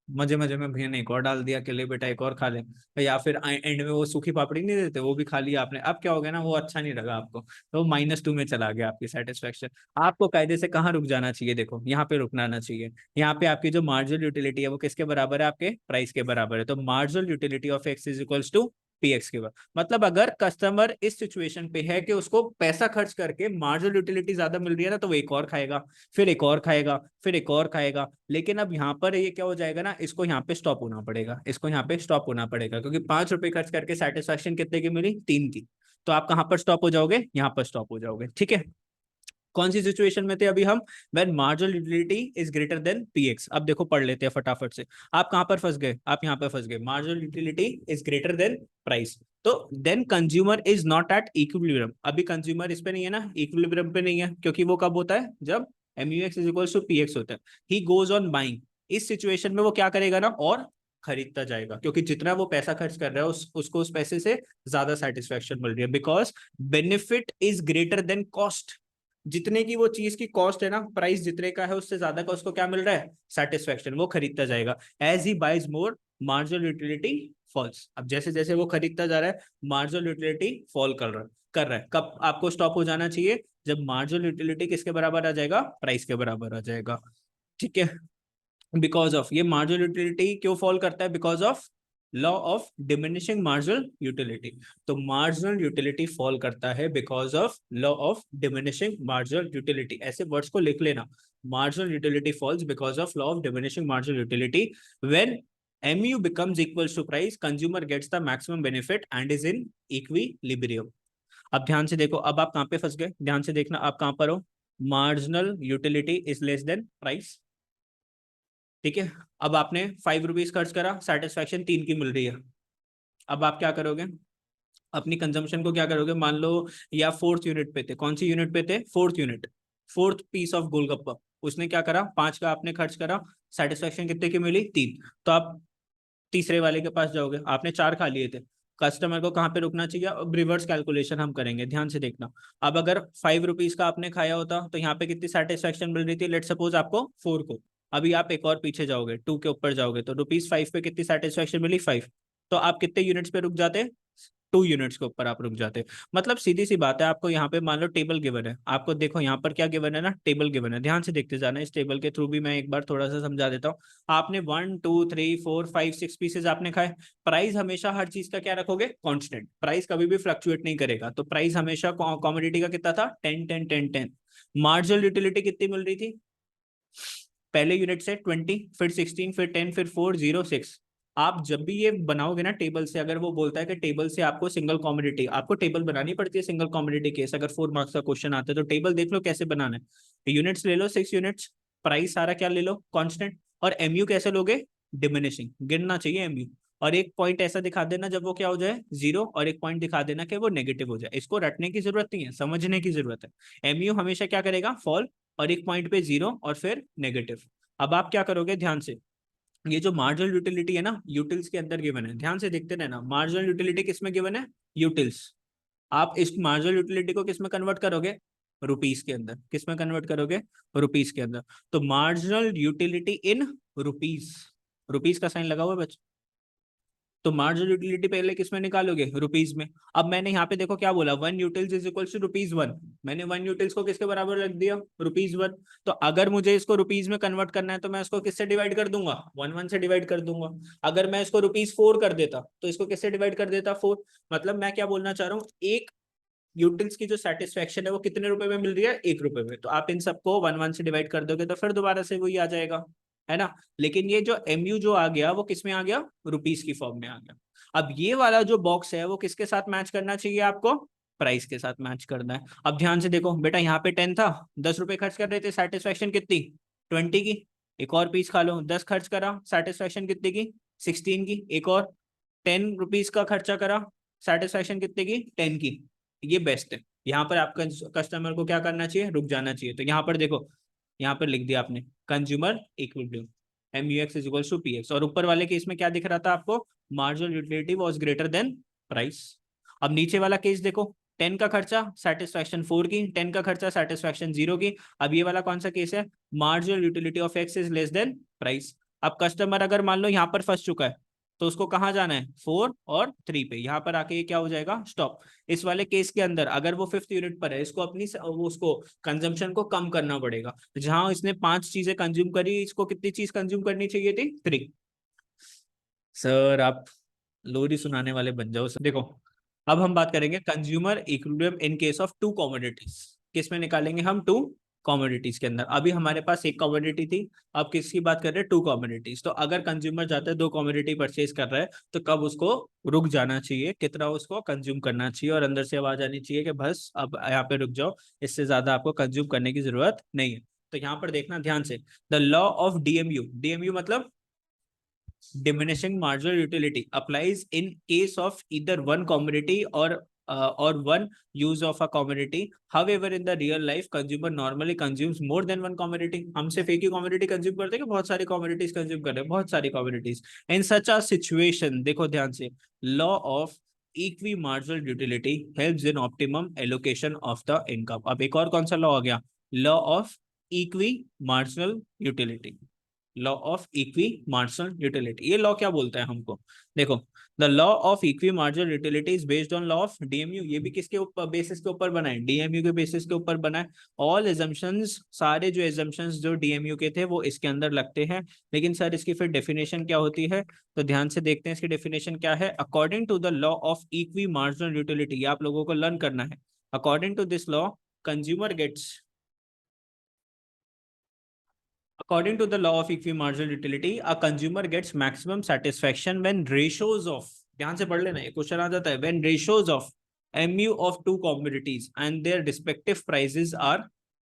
मजे मजे में भैया ने एक और डाल दिया कि ले बेटा एक और खा ले। या फिर एंड में वो सूखी पापड़ी नहीं देते, वो भी खा लिया आपने। अब क्या हो गया ना, वो अच्छा नहीं लगा आपको, तो -2 में चला गया आपकी सेटिस्फेक्शन। आपको कायदे से कहाँ रुक जाना चाहिए? देखो यहाँ पे रुकना आना चाहिए। यहाँ पे आपकी जो मार्जिनल यूटिलिटी है वो किसके बराबर है? आपके प्राइस के बराबर है। तो marginal utility of X is equals to PX के बराबर। मतलब अगर कस्टमर इस सिचुएशन पे है कि उसको पैसा खर्च करके मार्जिनल यूटिलिटी ज्यादा मिल रही है ना, तो वो एक और खाएगा, फिर एक और खाएगा, फिर एक और खाएगा। लेकिन अब यहाँ पर ये क्या हो जाएगा ना, इसको यहाँ पे स्टॉप होना पड़ेगा, इसको यहाँ पे स्टॉप होना पड़ेगा, क्योंकि 5 रुपए खर्च करके सेटिस्फेक्शन कितने की मिली? 3 की। तो आप कहाँ पर स्टॉप हो जाओगे? यहाँ पर स्टॉप हो जाओगे। ठीक है, कौन सी सिचुएशन में थे अभी हम? When marginal utility is greater then PX। अब देखो पढ़ लेते हैं फटाफट से। आप कहां पर फंस गए? आप यहाँ पर फंस गए, marginal utility is greater than price. तो then consumer is not at equilibrium. अभी कंज्यूमर इस पे नहीं है ना, इक्विलिब्रियम पे नहीं है, क्योंकि वो कब होता है? जब MUX is equal to PX होता है। He goes on buying. इस सिचुएशन में वो क्या करेगा ना, और खरीदता जाएगा, क्योंकि जितना वो पैसा खर्च कर रहा है उसको उस पैसे से ज्यादा सेटिस्फेक्शन मिल रही है, because benefit is greater then cost. जितने की वो चीज की कॉस्ट है ना, प्राइस जितने का है उससे ज्यादा का उसको क्या मिल रहा है? सेटिस्फेक्शन। वो खरीदता जाएगा। As he buys more, marginal utility falls. अब जैसे जैसे वो खरीदता जा रहा है मार्जिनल यूटिलिटी फॉल कर रहा है। कब आपको स्टॉप हो जाना चाहिए? जब मार्जिनल यूटिलिटी किसके बराबर आ जाएगा? प्राइस के बराबर आ जाएगा। ठीक है, बिकॉज ऑफ ये मार्जिनल यूटिलिटी क्यों फॉल करता है? Because of law of diminishing marginal utility. तो मार्जिनल यूटिलिटी फॉल करता है because of law of diminishing marginal utility. ऐसे वर्ड्स को लिख लेना, marginal utility falls because of law of diminishing marginal utility. When MU becomes equals to price, consumer gets the maximum benefit and is in equilibrium। अब ध्यान से देखो, अब आप कहां पे फंस गए? ध्यान से देखना, आप कहां पर हो? Marginal utility is less than price. ठीक है, अब आपने 5 रुपीज खर्च करा, सेटिस्फैक्शन 3 की मिल रही है। अब आप क्या करोगे? अपनी कंजम्पशन को क्या करोगे? मान लो या फोर्थ यूनिट पे थे, कौन सी यूनिट पे थे? Fourth unit, fourth piece of golgappa. उसने क्या करा? 5 का आपने खर्च करा, सेटिस्फैक्शन कितने की मिली? 3। तो आप तीसरे वाले के पास जाओगे, आपने 4 खा लिए थे। कस्टमर को कहाँ पे रुकना चाहिए? अब रिवर्स कैलकुलेशन हम करेंगे, ध्यान से देखना। अब अगर 5 रुपीज का आपने खाया होता तो यहाँ पे कितनी सेटिस्फैक्शन मिल रही थी? लेट सपोज आपको 4 को। अभी आप एक और पीछे जाओगे, 2 के ऊपर जाओगे, तो ₹5 पे कितनी सेटिस्फैक्शन मिली? 5। तो आप कितने यूनिट्स पे रुक जाते? 2 यूनिट्स के ऊपर आप रुक जाते। मतलब सीधी सी बात है, आपको यहाँ पे मान लो टेबल गिवन है, आपको देखो यहाँ पर क्या गिवन है ना, टेबल गिवन है। ध्यान से देखते जाना, इस टेबल के थ्रू भी मैं एक बार थोड़ा सा समझा देता हूँ। आपने 1 2 3 4 5 6 पीसेज आपने खाए। प्राइस हमेशा हर चीज का क्या रखोगे? कांस्टेंट। प्राइस कभी भी फ्लक्चुएट नहीं करेगा, तो प्राइस हमेशा कॉमोडिटी का कितना था? 10 10 10 10। मार्जिनल यूटिलिटी कितनी मिल रही थी? पहले यूनिट से 20, फिर 16, फिर 10, फिर 4 0 6। आप जब भी ये बनाओगे ना टेबल से, अगर वो बोलता है कि टेबल से आपको सिंगल कॉमोडिटी, आपको टेबल बनानी पड़ती है सिंगल कॉमोडिटी केस, अगर 4 मार्क्स का क्वेश्चन आता है तो टेबल देख लो कैसे बनाना है। यूनिट्स ले लो 6 यूनिट्स, प्राइस सारा क्या ले लो? कांस्टेंट। और MU कैसे लोगे? डिमिनिशिंग, गिनना चाहिए MU। और एक पॉइंट ऐसा दिखा देना जब वो क्या हो जाए? 0, और एक पॉइंट दिखा देना कि वो नेगेटिव हो जाए। इसको रटने की जरूरत नहीं है, समझने की जरूरत है। MU हमेशा क्या करेगा? फॉल, और एक पॉइंट पे 0 और फिर नेगेटिव। अब आप क्या करोगे? ध्यान से, ये जो मार्जिनल यूटिलिटी है ना, यूटिल्स के अंदर गिवन है, ध्यान से देखते रहना। मार्जिनल यूटिलिटी किस में गिवन है? यूटिल्स। आप इस मार्जिनल यूटिलिटी को किस में कन्वर्ट करोगे? रुपीस के अंदर। किस में कन्वर्ट करोगे? रुपीस के अंदर। तो मार्जिनल यूटिलिटी इन रुपीस, रुपीस का साइन लगा हुआ है बच्चे। तो मार्जिनल यूटिलिटी पहले किस में निकालोगे? रुपीस में। अब मैंने यहाँ पे देखो क्या बोला, 1 यूटिल्स इज इक्वल टू ₹1। मैंने 1 यूटिल्स को किसके बराबर रख दिया? ₹1। तो अगर मुझे इसको रुपीस में कन्वर्ट करना है तो मैं इसको किससे डिवाइड कर दूंगा? 1 से डिवाइड कर दूंगा। अगर मैं इसको ₹4 कर देता तो इसको किससे डिवाइड कर देता? 4। मतलब मैं क्या बोलना चाह रहा हूँ, एक यूटिल्स की जो सेटिस्फेक्शन है वो कितने रुपए में मिल रही है? ₹1 में। तो आप इन सबको 1 से डिवाइड कर दोगे तो फिर दोबारा से वही आ जाएगा, है ना। लेकिन ये जो MU जो आ गया वो किस में आ गया? रुपीस की फॉर्म में आ गया। अब ये वाला जो बॉक्स है वो किसके साथ मैच करना चाहिए आपको? प्राइस के साथ मैच करना है। अब ध्यान से देखो बेटा, यहाँ पे 10 था, ₹10 खर्च कर रहे थे, सेटिस्फेक्शन कितनी? 20 की। एक और पीस खा लो, 10 खर्च करा, सेटिस्फेक्शन कितनी की? 16 की। एक और ₹10 का खर्चा करा, सेटिस्फेक्शन कितने की? 10 की। ये बेस्ट है। यहाँ पर आपका कस्टमर को क्या करना चाहिए? रुक जाना चाहिए। तो यहाँ पर देखो, यहाँ पर लिख दिया आपने consumer equilibrium, MUX is equals to PX। और ऊपर वाले केस में क्या दिख रहा था आपको? Marginal utility was greater than price. अब नीचे वाला केस देखो, 10 का खर्चा, सेटिस्फैक्शन 4 की, 10 का खर्चा, सेटिस्फैक्शन 0 की। अब ये वाला कौन सा केस है? Marginal utility of X is less than price. अब कस्टमर अगर मान लो यहाँ पर फंस चुका है तो उसको कहाँ जाना है? 4 और 3 पे। यहाँ पर आके ये क्या हो जाएगा? स्टॉप। इस वाले केस के अंदर अगर वो 5th यूनिट पर है, इसको अपनी उसको कंजम्पशन को कम करना पड़ेगा। जहां इसने 5 चीजें कंज्यूम करी, इसको कितनी चीज कंज्यूम करनी चाहिए थी? 3। सर आप लोरी सुनाने वाले बन जाओ सर। देखो, अब हम बात करेंगे consumer equilibrium in case of 2 commodities. किस में निकालेंगे हम? 2 कमोडिटीज के अंदर। अभी हमारे पास एक कमोडिटी थी, अब किसकी बात कर रहे हैं? 2 कमोडिटीज। तो अगर कंज्यूमर जाता है 2 कमोडिटी परचेज कर रहा है तो कब उसको रुक जाना चाहिए? कितना उसको कंज्यूम करना चाहिए? और अंदर से आवाज आनी चाहिए कि बस अब यहाँ पे रुक जाओ, इससे ज्यादा आपको कंज्यूम करने की जरूरत नहीं है। तो यहाँ पर देखना ध्यान से, the law of DMU, DMU मतलब diminishing marginal utility, applies in case of either one commodity or one use of a commodity. However, in the real life, consumer normally consumes more than one commodity. हम सिर्फ एक ही commodity consume करते हैं कि बहुत सारी commodities consume कर रहे हैं? बहुत सारी commodities. In such a situation, देखो ध्यान से, law of equi marginal utility helps in optimum allocation of the income. अब एक और कौन सा लॉ आ गया? Law of equi marginal utility. Law of equi marginal utility. ये लॉ क्या बोलता है हमको, देखो, the law of equi marginal utility is based on law of DMU. ये भी किसके ऊपर, बेसिस के ऊपर बना है, डीएमयू के बेसिस के ऊपर बना है। ऑल एजम्पशंस, सारे जो एजम्पशंस जो डीएमयू के थे वो इसके अंदर लगते हैं। लेकिन सर इसकी फिर डेफिनेशन क्या होती है, तो ध्यान से देखते हैं इसकी डेफिनेशन क्या है। According to the law of equi marginal utility, आप लोगों को लर्न करना है। According to this law, consumer gets, according to the law of equal marginal utility, a consumer gets maximum satisfaction when ratios of, ध्यान से पढ़ लेना, ये क्वेश्चन आ जाता है, when ratios of mu of two commodities and their respective prices are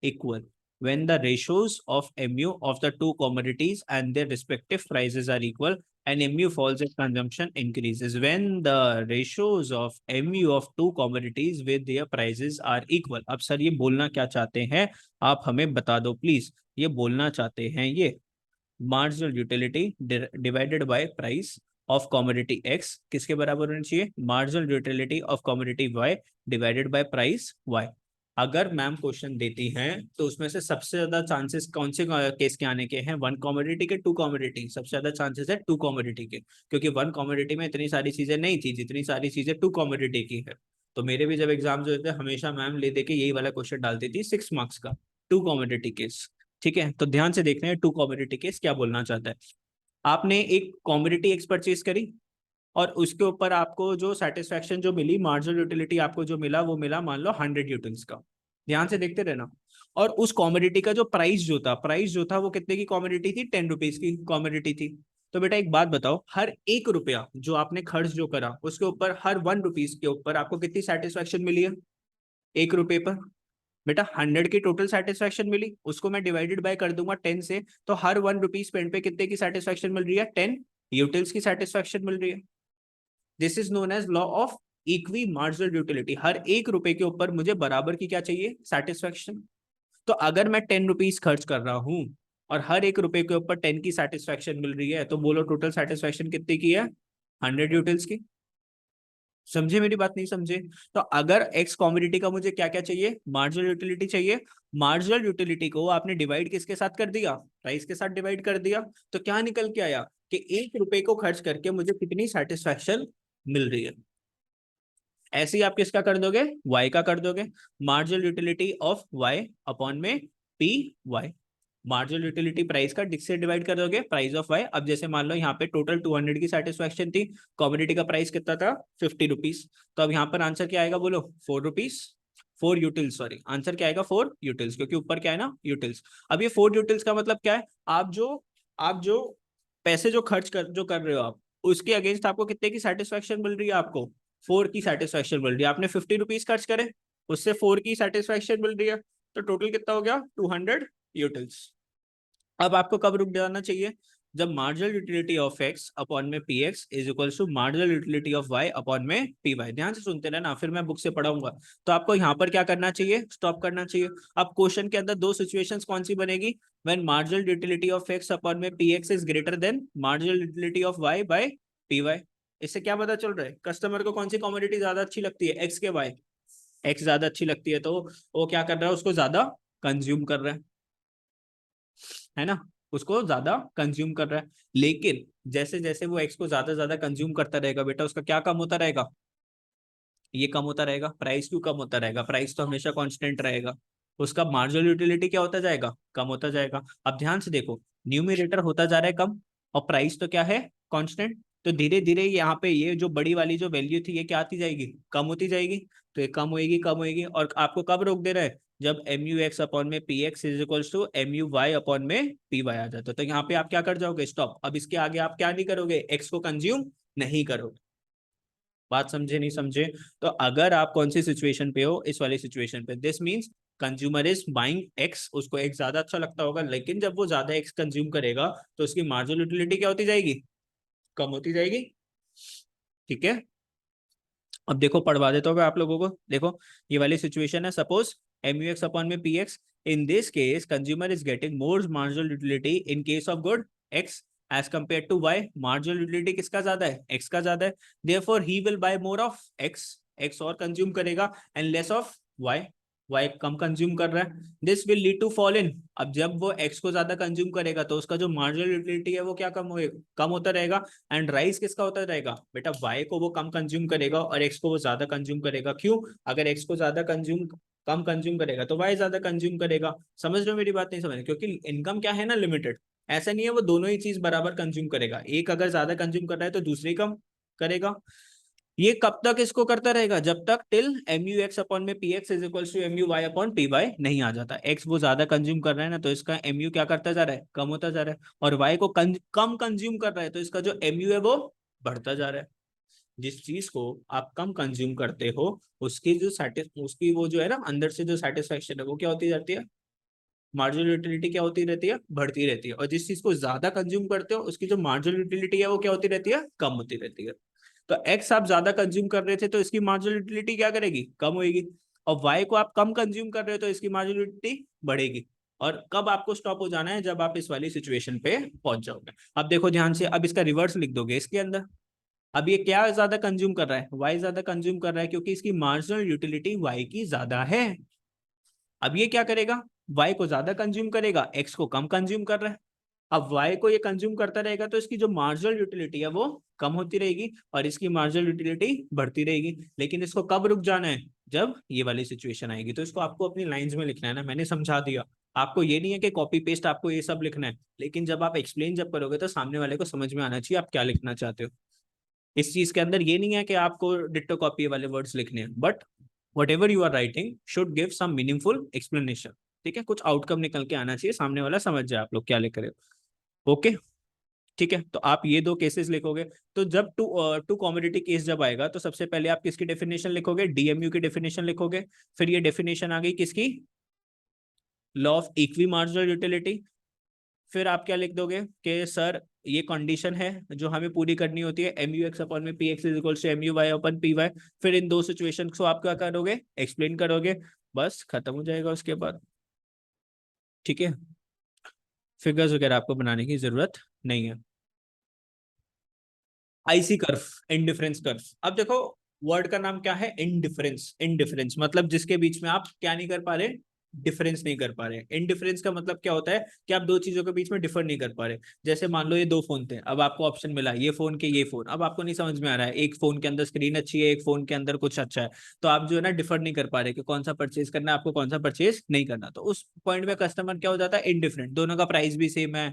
equal. When the ratios of mu of the two commodities and their respective prices are equal and mu falls if consumption increases. When the ratios of mu of two commodities with their prices are equal. अब sir ये बोलना क्या चाहते हैं, आप हमें बता दो प्लीज। ये बोलना चाहते हैं ये marginal utility divided by price of commodity X किसके बराबर होनी चाहिए, marginal utility of commodity Y divided by price Y. अगर मैम क्वेश्चन देती हैं तो उसमें से सबसे ज्यादा चांसेस कौन से केस के आने के हैं, वन कमोडिटी के, टू कमोडिटी, सबसे ज्यादा चांसेस है टू कमोडिटी के, क्योंकि वन कमोडिटी में इतनी सारी चीजें नहीं थी जितनी सारी चीजें टू कमोडिटी की है। तो मेरे भी जब एग्जाम जो होते हैं हमेशा मैम ले दे के यही वाला क्वेश्चन डालती थी 6 मार्क्स का, टू कमोडिटी केस। ठीक है, तो ध्यान से देखते हैं टू कमोडिटी केस क्या बोलना चाहता है। आपने एक कमोडिटी एक्स परचेज करी और उसके ऊपर आपको जो सेटिस्फेक्शन जो मिली, मार्जिनल यूटिलिटी आपको जो मिला वो मिला मान लो 100 यूटिल्स का। ध्यान से देखते रहना। और उस कमोडिटी का जो प्राइस जो था वो कितने की कमोडिटी थी, 10 रुपीज की कमोडिटी थी। तो बेटा एक बात बताओ, हर 1 रुपया जो आपने खर्च जो करा उसके ऊपर, हर 1 रुपीज के ऊपर आपको कितनी सेटिस्फेक्शन मिली है, 1 रुपये पर। बेटा 100 की टोटल सेटिस्फेक्शन मिली, उसको मैं डिवाइडेड बाय कर दूंगा 10 से, तो हर 1 रुपीज स्पेंड पे कितने की सेटिस्फेक्शन मिल रही है, 10 यूटिल्स की सेटिस्फेक्शन मिल रही है। This is known as law of equi marginal utility. हर 1 रुपए के ऊपर मुझे बराबर की क्या चाहिए, सेटिस्फेक्शन। तो अगर मैं 10 रुपीज खर्च कर रहा हूं और हर 1 रुपए के ऊपर 10 की सेटिस्फेक्शन मिल रही है, तो बोलो टोटल सेटिस्फेक्शन कितनी की है, 100 यूटिल्स की। समझे मेरी बात, नहीं समझे? तो अगर एक्स कमोडिटी का मुझे क्या क्या चाहिए, मार्जिनल यूटिलिटी चाहिए। मार्जिनल यूटिलिटी को आपने डिवाइड किसके साथ कर दिया, प्राइस के साथ डिवाइड कर दिया। तो क्या निकल के आया कि 1 रुपए को खर्च करके मुझे कितनी सेटिस्फेक्शन मिल रही है। ऐसे ही आप किसका कर दोगे, वाई का कर दोगे। Marginal utility of Y upon में P Y. Marginal utility price का डिक्स से डिवाइड कर दोगे प्राइस ऑफ वाई। अब जैसे मान लो यहाँ पे टोटल 200 की सेटिस्फेक्शन थी, कमोडिटी का प्राइस कितना था, 50 रुपीज। तो अब यहाँ पर आंसर क्या आएगा बोलो, 4 रुपीज, 4 यूटिल्स, सॉरी आंसर क्या आएगा, 4 यूटिल्स, क्योंकि ऊपर क्या है ना, यूटिल्स। अब ये 4 यूटिल्स का मतलब क्या है, आप जो पैसे जो खर्च कर रहे हो आप, उसके अगेंस्ट आपको कितने की सेटिस्फेक्शन मिल रही है, आपको 4 की सेटिस्फेक्शन मिल रही है। आपने 50 रुपीज खर्च करे, उससे 4 की सेटिस्फेक्शन मिल रही है, तो टोटल कितना हो गया, 200 यूटिल्स। अब आपको कब रुक जाना चाहिए, जब marginal utility of X upon में P X is equal to marginal utility of Y upon में पी वाई। ध्यान से सुनते रहना, फिर मैं बुक से पढ़ाऊंगा। तो आपको यहाँ पर क्या करना चाहिए, स्टॉप करना चाहिए। अब क्वेश्चन के अंदर दो सिचुएशंस कौन सी बनेगी, when marginal utility of X upon में P X is greater than marginal utility of Y by P Y. इससे क्या पता चल रहा है, कस्टमर को कौन सी कमोडिटी ज्यादा अच्छी लगती है, एक्स के वाई, एक्स ज्यादा अच्छी लगती है, तो वो क्या कर रहा है, उसको ज्यादा कंज्यूम कर रहा है ना, उसको ज्यादा कंज्यूम कर रहा है। लेकिन जैसे जैसे वो एक्स को ज्यादा कंज्यूम करता रहेगा बेटा, उसका क्या कम होता रहेगा, ये कम होता रहेगा। प्राइस क्यों कम होता रहेगा, प्राइस तो हमेशा कांस्टेंट रहेगा। उसका मार्जिनल यूटिलिटी क्या होता जाएगा, कम होता जाएगा। अब ध्यान से देखो, न्यूमरेटर होता जा रहा है कम और प्राइस तो क्या है, कांस्टेंट। तो धीरे धीरे यहाँ पे ये जो बड़ी वाली जो वैल्यू थी ये क्या आती जाएगी, कम होती जाएगी। तो ये कम होएगी और आपको कब रोक दे रहा है, जब एम यू एक्स अपॉन में P X is equals to M U Y upon में पी वाई आ जाता है। तो यहाँ पे आप क्या कर जाओगे, स्टॉप। अब इसके आगे आप क्या नहीं करोगे, एक्स को कंज्यूम नहीं करोगे। बात समझे नहीं समझे? तो अगर आप कौन सी सिचुएशन पे हो, इस वाली सिचुएशन पे, this means consumer is buying x, उसको एक्स ज्यादा अच्छा लगता होगा, लेकिन जब वो ज्यादा एक्स कंज्यूम करेगा तो उसकी मार्जिनल यूटिलिटी क्या होती जाएगी, कम होती जाएगी। ठीक है, अब देखो पढ़वा देता हूँ मैं आप लोगों को। देखो ये वाली सिचुएशन है, suppose M U X upon में P X. In this case consumer is getting more marginal utility in case of good X as compare to Y. Marginal utility किसका ज्यादा है, एक्स का ज्यादा है। Therefore he will buy more of X, X और consume करेगा and less of Y. Y कम consume कर रहा है, this will lead to fall in. अब जब वो एक्स को ज्यादा कंज्यूम करेगा तो उसका जो मार्जिनल यूटिलिटी है वो क्या कम होता रहेगा। एंड राइज किसका होता रहेगा बेटा, वाई को वो कम कंज्यूम करेगा और एक्स को वो ज्यादा कंज्यूम करेगा। क्यों? अगर एक्स को ज्यादा कंज्यूम कम कंज्यूम करेगा तो वाई ज्यादा कंज्यूम करेगा। समझ रहे हो मेरी बात? नहीं समझ रहे? क्योंकि इनकम क्या है ना, लिमिटेड। ऐसा नहीं है वो दोनों ही चीज बराबर कंज्यूम करेगा, एक अगर ज्यादा कंज्यूम कर रहा है तो दूसरी कम करेगा। ये कब तक इसको करता रहेगा? जब तक till M U X upon में P X is equal to M U Y upon P Y नहीं आ जाता। एक्स वो ज्यादा कंज्यूम कर रहा है ना, तो इसका एम यू क्या करता जा रहा है, कम होता जा रहा है। और वाई को कम कंज्यूम कर रहा है तो इसका जो एम यू है वो बढ़ता जा रहा है। जिस चीज को आप कम कंज्यूम करते हो उसकी जो उसकी वो जो है ना अंदर से जो सेटिस्फेक्शन है वो क्या होती जाती है, मार्जिनल यूटिलिटी क्या होती रहती है, बढ़ती रहती है। और जिस चीज को ज्यादा कंज्यूम करते हो उसकी जो मार्जिनल यूटिलिटी है वो क्या होती रहती है, कम होती रहती है। तो एक्स आप ज्यादा कंज्यूम कर रहे थे तो इसकी मार्जिनल यूटिलिटी क्या करेगी, कम होगी। और वाई को आप कम कंज्यूम कर रहे हो तो इसकी मार्जिनल यूटिलिटी बढ़ेगी। और कब आपको स्टॉप हो जाना है, जब आप इस वाली सिचुएशन पे पहुंच जाओगे। अब देखो ध्यान से, अब इसका रिवर्स लिख दोगे इसके अंदर। अब ये क्या ज्यादा कंज्यूम कर रहा है, वाई ज्यादा कंज्यूम कर रहा है क्योंकि इसकी मार्जिनल यूटिलिटी वाई की ज्यादा है। अब ये क्या करेगा, वाई को ज्यादा कंज्यूम करेगा, एक्स को कम कंज्यूम कर रहा है। अब वाई को ये कंज्यूम करता रहेगा तो इसकी जो मार्जिनल यूटिलिटी है वो कम होती रहेगी और इसकी मार्जिनल यूटिलिटी बढ़ती रहेगी। लेकिन इसको कब रुक जाना है, जब ये वाली सिचुएशन आएगी। तो इसको आपको अपनी लाइंस में लिखना है ना, मैंने समझा दिया आपको। ये नहीं है कि कॉपी पेस्ट आपको ये सब लिखना है, लेकिन जब आप एक्सप्लेन जब करोगे तो सामने वाले को समझ में आना चाहिए आप क्या लिखना चाहते हो। इस चीज के अंदर ये नहीं है कि आपको डिट्टो कॉपी वाले वर्ड्स लिखने हैं, but whatever you are writing should give some meaningful explanation. ठीक है, कुछ आउटकम निकल के आना चाहिए, सामने वाला समझ जाए आप लोग क्या लिख रहे हो। ओके, ठीक है। तो आप ये दो केसेस लिखोगे। तो जब टू कॉमोडिटी केस जब आएगा तो सबसे पहले आप किसकी डेफिनेशन लिखोगे, डीएमयू की डेफिनेशन लिखोगे। फिर ये डेफिनेशन आ गई किसकी, law of equi marginal utility. फिर आप क्या लिख दोगे कि सर ये कंडीशन है जो हमें पूरी करनी होती है, एम यू एक्स अपॉन में P X is equal to M U Y upon P Y. फिर इन दो सिचुएशन को आप क्या करोगे, एक्सप्लेन करोगे। बस खत्म हो जाएगा उसके बाद। ठीक है, फिगर्स वगैरह आपको बनाने की जरूरत नहीं है। IC curve, indifference curve. अब देखो, वर्ड का नाम क्या है, इनडिफरेंस। इनडिफरेंस मतलब जिसके बीच में आप क्या नहीं कर पा रहे, डिफरेंस नहीं कर पा रहे। इनडिफरेंस का मतलब क्या होता है कि आप दो चीजों के बीच में डिफर नहीं कर पा रहे। जैसे मान लो ये दो फोन थे, अब आपको ऑप्शन मिला ये फोन के ये फोन, अब आपको नहीं समझ में आ रहा है, एक फोन के अंदर स्क्रीन अच्छी है, एक फोन के अंदर कुछ अच्छा है। तो आप जो है ना डिफर नहीं कर पा रहे कि कौन सा परचेज करना है आपको, कौन सा परचेज नहीं करना। तो उस पॉइंट में कस्टमर क्या हो जाता है, इनडिफरेंट। दोनों का प्राइस भी सेम है,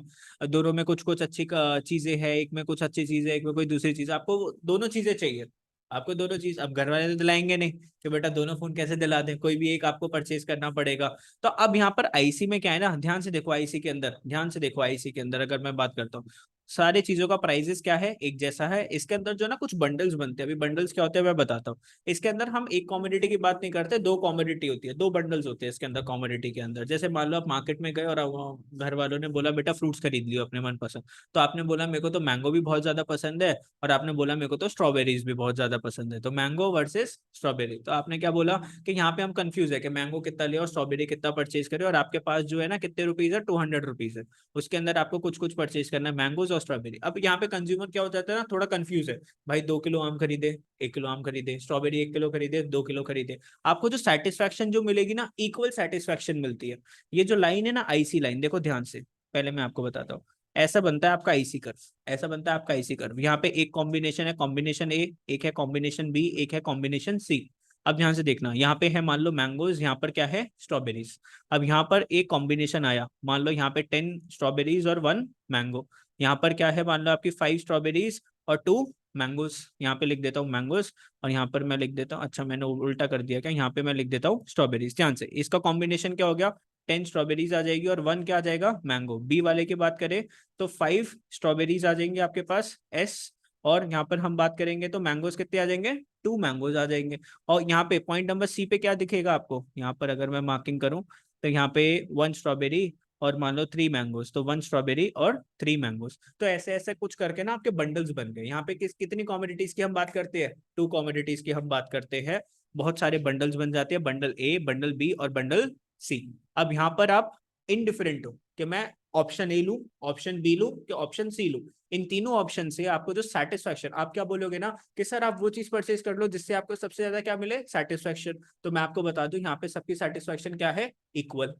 दोनों में कुछ कुछ अच्छी चीजें हैं, एक में कुछ अच्छी चीज है, एक में कोई दूसरी चीज। आपको दोनों चीजें चाहिए, आपको दोनों चीज। अब घर वाले तो दिलाएंगे नहीं कि बेटा दोनों फोन कैसे दिला दें, कोई भी एक आपको परचेज करना पड़ेगा। तो अब यहाँ पर आईसी में क्या है ना, ध्यान से देखो आईसी के अंदर, ध्यान से देखो आईसी के अंदर अगर मैं बात करता हूँ, सारी चीजों का प्राइजेस क्या है, एक जैसा है। इसके अंदर जो ना कुछ बंडल्स बनते हैं, अभी बंडल्स क्या होते हैं मैं बताता हूँ। इसके अंदर हम एक कॉमोडिटी की बात नहीं करते, दो कॉमोडिटी होती है, दो बंडल्स होते हैं इसके अंदर कॉमोडिटी के अंदर। जैसे मान लो आप मार्केट में गए और घर वालों ने बोला बेटा फ्रूट्स खरीद लियो अपने मन पसंद। तो आपने बोला मेरे को तो मैंगो भी बहुत ज्यादा पसंद है, और आपने बोला मेरे को तो स्ट्रॉबेरीज भी बहुत ज्यादा पसंद है। तो मैंगो वर्सेस स्ट्रॉबेरी, तो आपने क्या बोला कि यहाँ पे हम कंफ्यूज है कि मैंगो कितना ले और स्ट्रॉबेरी कितना परचेज करे, और आपके पास जो है ना कितने रुपीज है, 200 रुपीज है। उसके अंदर आपको कुछ कुछ परचेज करना है, मैंगोज और स्ट्रॉबेरी। अब यहाँ पे कंज्यूमर क्या हो जाता है ना, थोड़ा कंफ्यूज है। भाई 2 किलो आम खरीदे, 1 किलो आम खरीदे, स्ट्रॉबेरी 1 किलो खरीदे, 2 किलो खरीदे। आपको जो सेटिस्फैक्शन जो मिलेगी ना, इक्वल सेटिस्फैक्शन मिलती है। ये जो लाइन है ना आईसी लाइन, देखो ध्यान से, पहले मैं आपको बताता हूँ। ऐसा बनता है आपका आईसी कर्व, ऐसा बनता है आपका आईसी कर्व। यहाँ पे एक कॉम्बिनेशन है, कॉम्बिनेशन ए, एक है कॉम्बिनेशन बी, एक है कॉम्बिनेशन सी। अब ध्यान से देखना, यहाँ पे है मान लो मैंगोज, यहाँ पर क्या है, स्ट्रॉबेरीज। अब यहाँ पर एक कॉम्बिनेशन आया, मान लो यहाँ पे 10 स्ट्रॉबेरीज और 1 मैंगो। यहाँ पर क्या है, मान लो आपकी 5 स्ट्रॉबेरीज और 2 मैंगोज। यहाँ पे लिख देता हूँ मैंगोज, और यहाँ पर मैं लिख देता हूँ, अच्छा मैंने उल्टा कर दिया क्या, यहाँ पे मैं लिख देता हूँ स्ट्रॉबेरीज। ध्यान से, इसका कॉम्बिनेशन क्या हो गया, 10 स्ट्रॉबेरीज आ जाएगी और 1 क्या आ जाएगा, मैंगो। बी वाले की बात करें तो 5 स्ट्रॉबेरीज आ जाएंगे आपके पास, एस। और यहाँ पर हम बात करेंगे तो मैंगोज कितने आ जाएंगे, 2 मैंगोज आ जाएंगे। और यहाँ पे पॉइंट नंबर सी पे क्या दिखेगा आपको, यहाँ पर अगर मैं मार्किंग करूँ तो यहाँ पे 1 स्ट्रॉबेरी और मान लो 3 मैंगोज, तो 1 स्ट्रॉबेरी और 3 मैंगोज। तो ऐसे ऐसे कुछ करके ना आपके बंडल्स बन गए। यहाँ पे कितनी कॉमोडिटीज की हम बात करते हैं, 2 कॉमोडिटीज की हम बात करते हैं। बहुत सारे बंडल्स बन जाते हैं, बंडल ए, बंडल बी और बंडल सी। अब यहाँ पर आप इनडिफरेंट हो कि मैं ऑप्शन ए लूं, ऑप्शन बी लूं कि ऑप्शन सी लूं? इन तीनों ऑप्शन से आपको जो सेटिस्फैक्शन, आप क्या बोलोगे ना कि सर आप वो चीज परचेज कर लो जिससे आपको सबसे ज्यादा क्या मिले, सेटिस्फैक्शन। तो मैं आपको बता दूं यहाँ पे सबकी सेटिस्फैक्शन क्या है, इक्वल।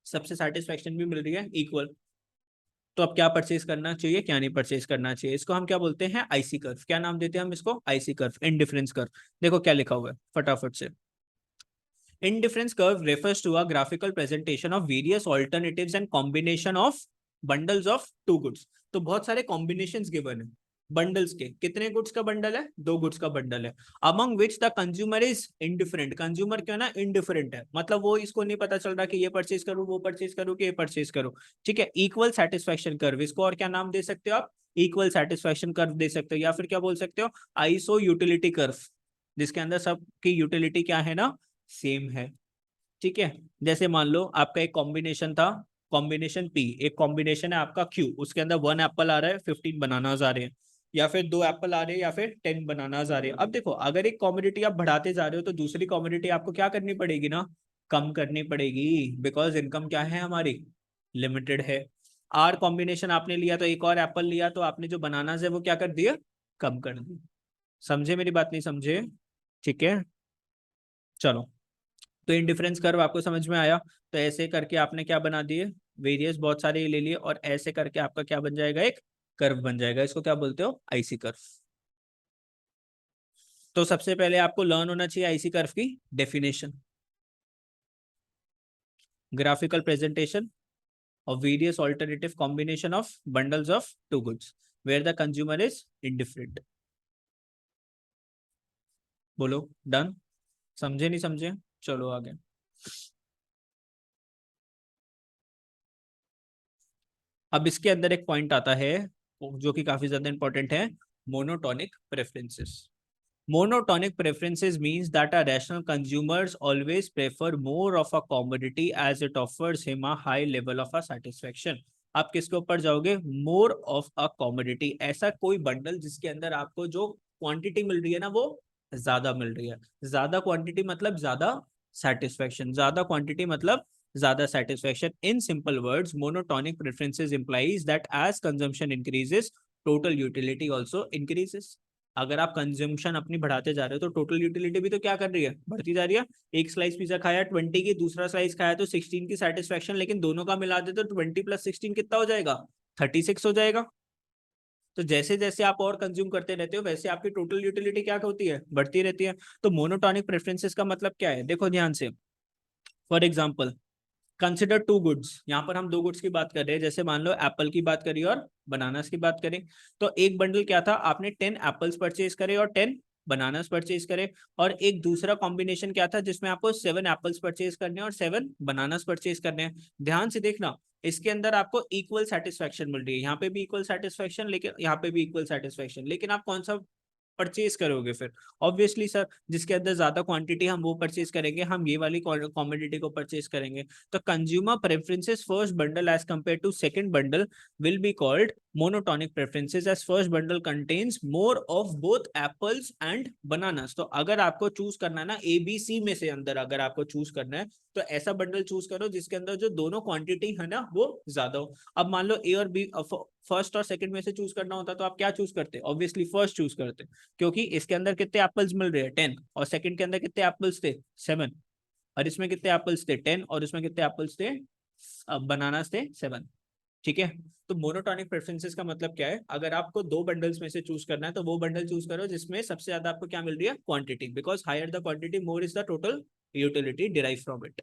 सबसे सेटिस्फैक्शन भी मिल रही है इक्वल। तो अब क्या परचेज करना चाहिए, क्या नहीं परचेज करना चाहिए, इसको हम क्या बोलते हैं, आईसी कर्व। क्या नाम देते हैं हम इसको, आईसी कर्व, इंडिफरेंस कर्व। देखो क्या लिखा हुआ है फटाफट से। Indifference curve refers to a graphical presentation of various alternatives and combination of bundles of two goods. तो बहुत सारे combinations given है बंडल्स के। कितने गुड्स का बंडल है, दो गुड्स का बंडल है। Among which the consumer is indifferent, consumer क्या ना इंडिफरेंट है, मतलब वो इसको नहीं पता चल रहा कि ये परचेज करूं, वो परचेज करूं, कि ये परचेज करूं। ठीक है, इक्वल सेटिस्फैक्शन कर्व, इसको और क्या नाम दे सकते हो आप, इक्वल सेटिस्फैक्शन कर्व दे सकते हो, या फिर क्या बोल सकते हो, आईसो यूटिलिटी कर्व, जिसके अंदर सबकी यूटिलिटी क्या है ना, सेम है। ठीक है, जैसे मान लो आपका एक कॉम्बिनेशन था, कॉम्बिनेशन पी, एक कॉम्बिनेशन है आपका क्यू, उसके अंदर 1 एप्पल आ रहा है, 15 बनानास आ रहे हैं, या फिर 2 एप्पल आ रहे हैं, या फिर 10 बनानास आ रहे हैं। अब देखो अगर एक कॉमोडिटी आप बढ़ाते जा रहे हो तो दूसरी कॉमोडिटी आपको क्या करनी पड़ेगी ना, कम करनी पड़ेगी, बिकॉज इनकम क्या है हमारी, लिमिटेड है। आर कॉम्बिनेशन आपने लिया तो एक और एप्पल लिया, तो आपने जो बनानास है वो क्या कर दिया, कम कर दी। समझे मेरी बात, नहीं समझे? ठीक है, चलो। तो इंडिफरेंस कर्व आपको समझ में आया। तो ऐसे करके आपने क्या बना दिए, वेरियस बहुत सारे ले लिए, और ऐसे करके आपका क्या बन जाएगा, एक कर्व बन जाएगा। इसको क्या बोलते हो, आईसी कर्व। तो सबसे पहले आपको लर्न होना चाहिए आईसी कर्व की definition. Graphical presentation of various alternative combination of bundles of two goods where the consumer is indifferent. बोलो, डन? समझे नहीं समझे? चलो आगे। अब इसके अंदर एक पॉइंट आता है जो कि काफी ज्यादा इंपॉर्टेंट है, monotonic preferences. Monotonic preferences means that a rational consumers always prefer more of a commodity as it offers him a high level of a satisfaction. आप किसके ऊपर जाओगे, more of a commodity, ऐसा कोई बंडल जिसके अंदर आपको जो क्वांटिटी मिल रही है ना वो ज्यादा मिल रही है। ज्यादा क्वांटिटी मतलब ज्यादा सेटिस्फेक्शन, ज्यादा क्वांटिटी मतलब ज्यादा satisfaction. In simple words monotonic preferences implies that as consumption increases total utility also increases। अगर आप कंज्यूमशन अपनी बढ़ाते जा रहे हो तो टोटल यूटिलिटी भी तो क्या कर रही है, बढ़ती जा रही है। एक स्लाइस पिज्जा खाया 20 की, दूसरा स्लाइस खाया तो 16 की सेटिस्फेक्शन, लेकिन दोनों का मिला दे तो 20 + 16 कितना हो जाएगा, 36 हो जाएगा। तो जैसे जैसे आप और कंज्यूम करते रहते हो वैसे आपकी टोटल यूटिलिटी क्या होती है, बढ़ती रहती है। तो मोनोटोनिक प्रेफरेंसेस का मतलब क्या है, देखो ध्यान से। For example consider two goods, यहाँ पर हम दो गुड्स की बात कर रहे हैं, जैसे मान लो एप्पल की बात करी और बनानास की बात करें। तो एक बंडल क्या था, आपने 10 एप्पल्स परचेज करे और 10 बनानास परचेज करे। और एक दूसरा कॉम्बिनेशन क्या था जिसमें आपको 7 एप्पल्स परचेज करने और 7 बनानास परचेज करने हैं। ध्यान से देखना, इसके अंदर आपको इक्वल सेटिस्फेक्शन मिल रही है, यहाँ पे भी इक्वल सेटिस्फेक्शन, लेकिन यहाँ पे भी इक्वल सेटिस्फेक्शन, लेकिन आप कौन सा परचेज करोगे फिर, ऑब्वियसली सर जिसके अंदर ज्यादा क्वांटिटी हम वो परचेज करेंगे, हम ये वाली कॉमोडिटी को परचेज करेंगे। तो consumer preferences first bundle as compare to second bundle will be called monotonic preferences as first bundle contains more of both apples and bananas. तो अगर आपको चूज करना है ना ए बी सी में से अंदर अगर आपको चूज करना है तो ऐसा बंडल चूज करो जिसके अंदर जो दोनों क्वांटिटी है ना वो ज्यादा हो। अब मान लो ए और बी फर्स्ट और सेकंड में से चूज करना होता तो आप क्या चूज करते, ऑब्वियसली फर्स्ट चूज करते, क्योंकि इसके अंदर कितने एप्पल्स मिल रहे हैं 10, और सेकंड के अंदर कितने एप्पल्स थे 7, और इसमें कितने एप्पल्स थे 10, और इसमें कितने एप्पल्स थे, बनानास थे 7। ठीक है, तो मोनोटोनिक प्रेफरेंसेस का मतलब क्या है, अगर आपको दो बंडल्स में से चूज करना है तो वो बंडल चूज करो जिसमें सबसे ज्यादा आपको क्या मिल रही है, quantity, because higher the quantity more is the total utility derive from it.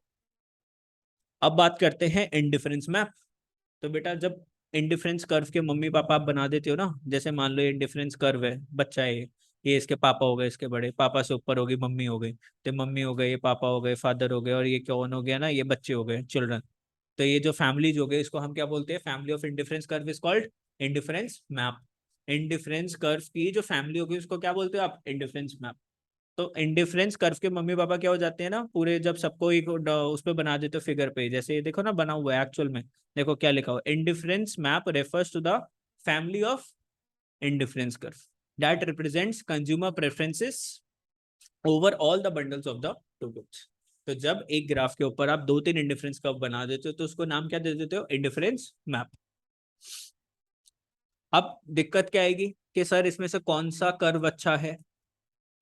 अब बात करते हैं इंडिफरेंस मैप। तो बेटा जब इंडिफरेंस कर्व के मम्मी पापा आप बना देते हो ना, जैसे मान लो इंडिफरेंस कर्व है, बच्चा है ये इसके पापा हो गए, इसके बड़े पापा से ऊपर होगी मम्मी हो गई, तो मम्मी हो गई, ये पापा हो गए, फादर हो गए, और ये कौन हो गया ना, ये बच्चे हो गए, चिल्ड्रन। तो ये जो फैमिलीज हो गए इसको हम क्या बोलते हैं, family of indifference curve is called indifference map. Indifference curve की जो फैमिली होगी उसको क्या बोलते हो आप, इंडिफरेंस मैप। तो इंडिफरेंस कर्व के मम्मी पापा क्या हो जाते हैं ना, पूरे जब सबको एक उस पे बना देते हो फिगर पे, जैसे ये देखो ना बना हुआ है एक्चुअल में, देखो क्या लिखा हुआ, indifference map refers to the family of indifference curve that represents consumer preferences over all the bundles of the two goods. तो जब एक ग्राफ के ऊपर आप दो तीन इंडिफरेंस कर्व बना देते हो तो उसको नाम क्या दे देते हो, इंडिफरेंस मैप। अब दिक्कत क्या आएगी कि सर इसमें से कौन सा कर्व अच्छा है,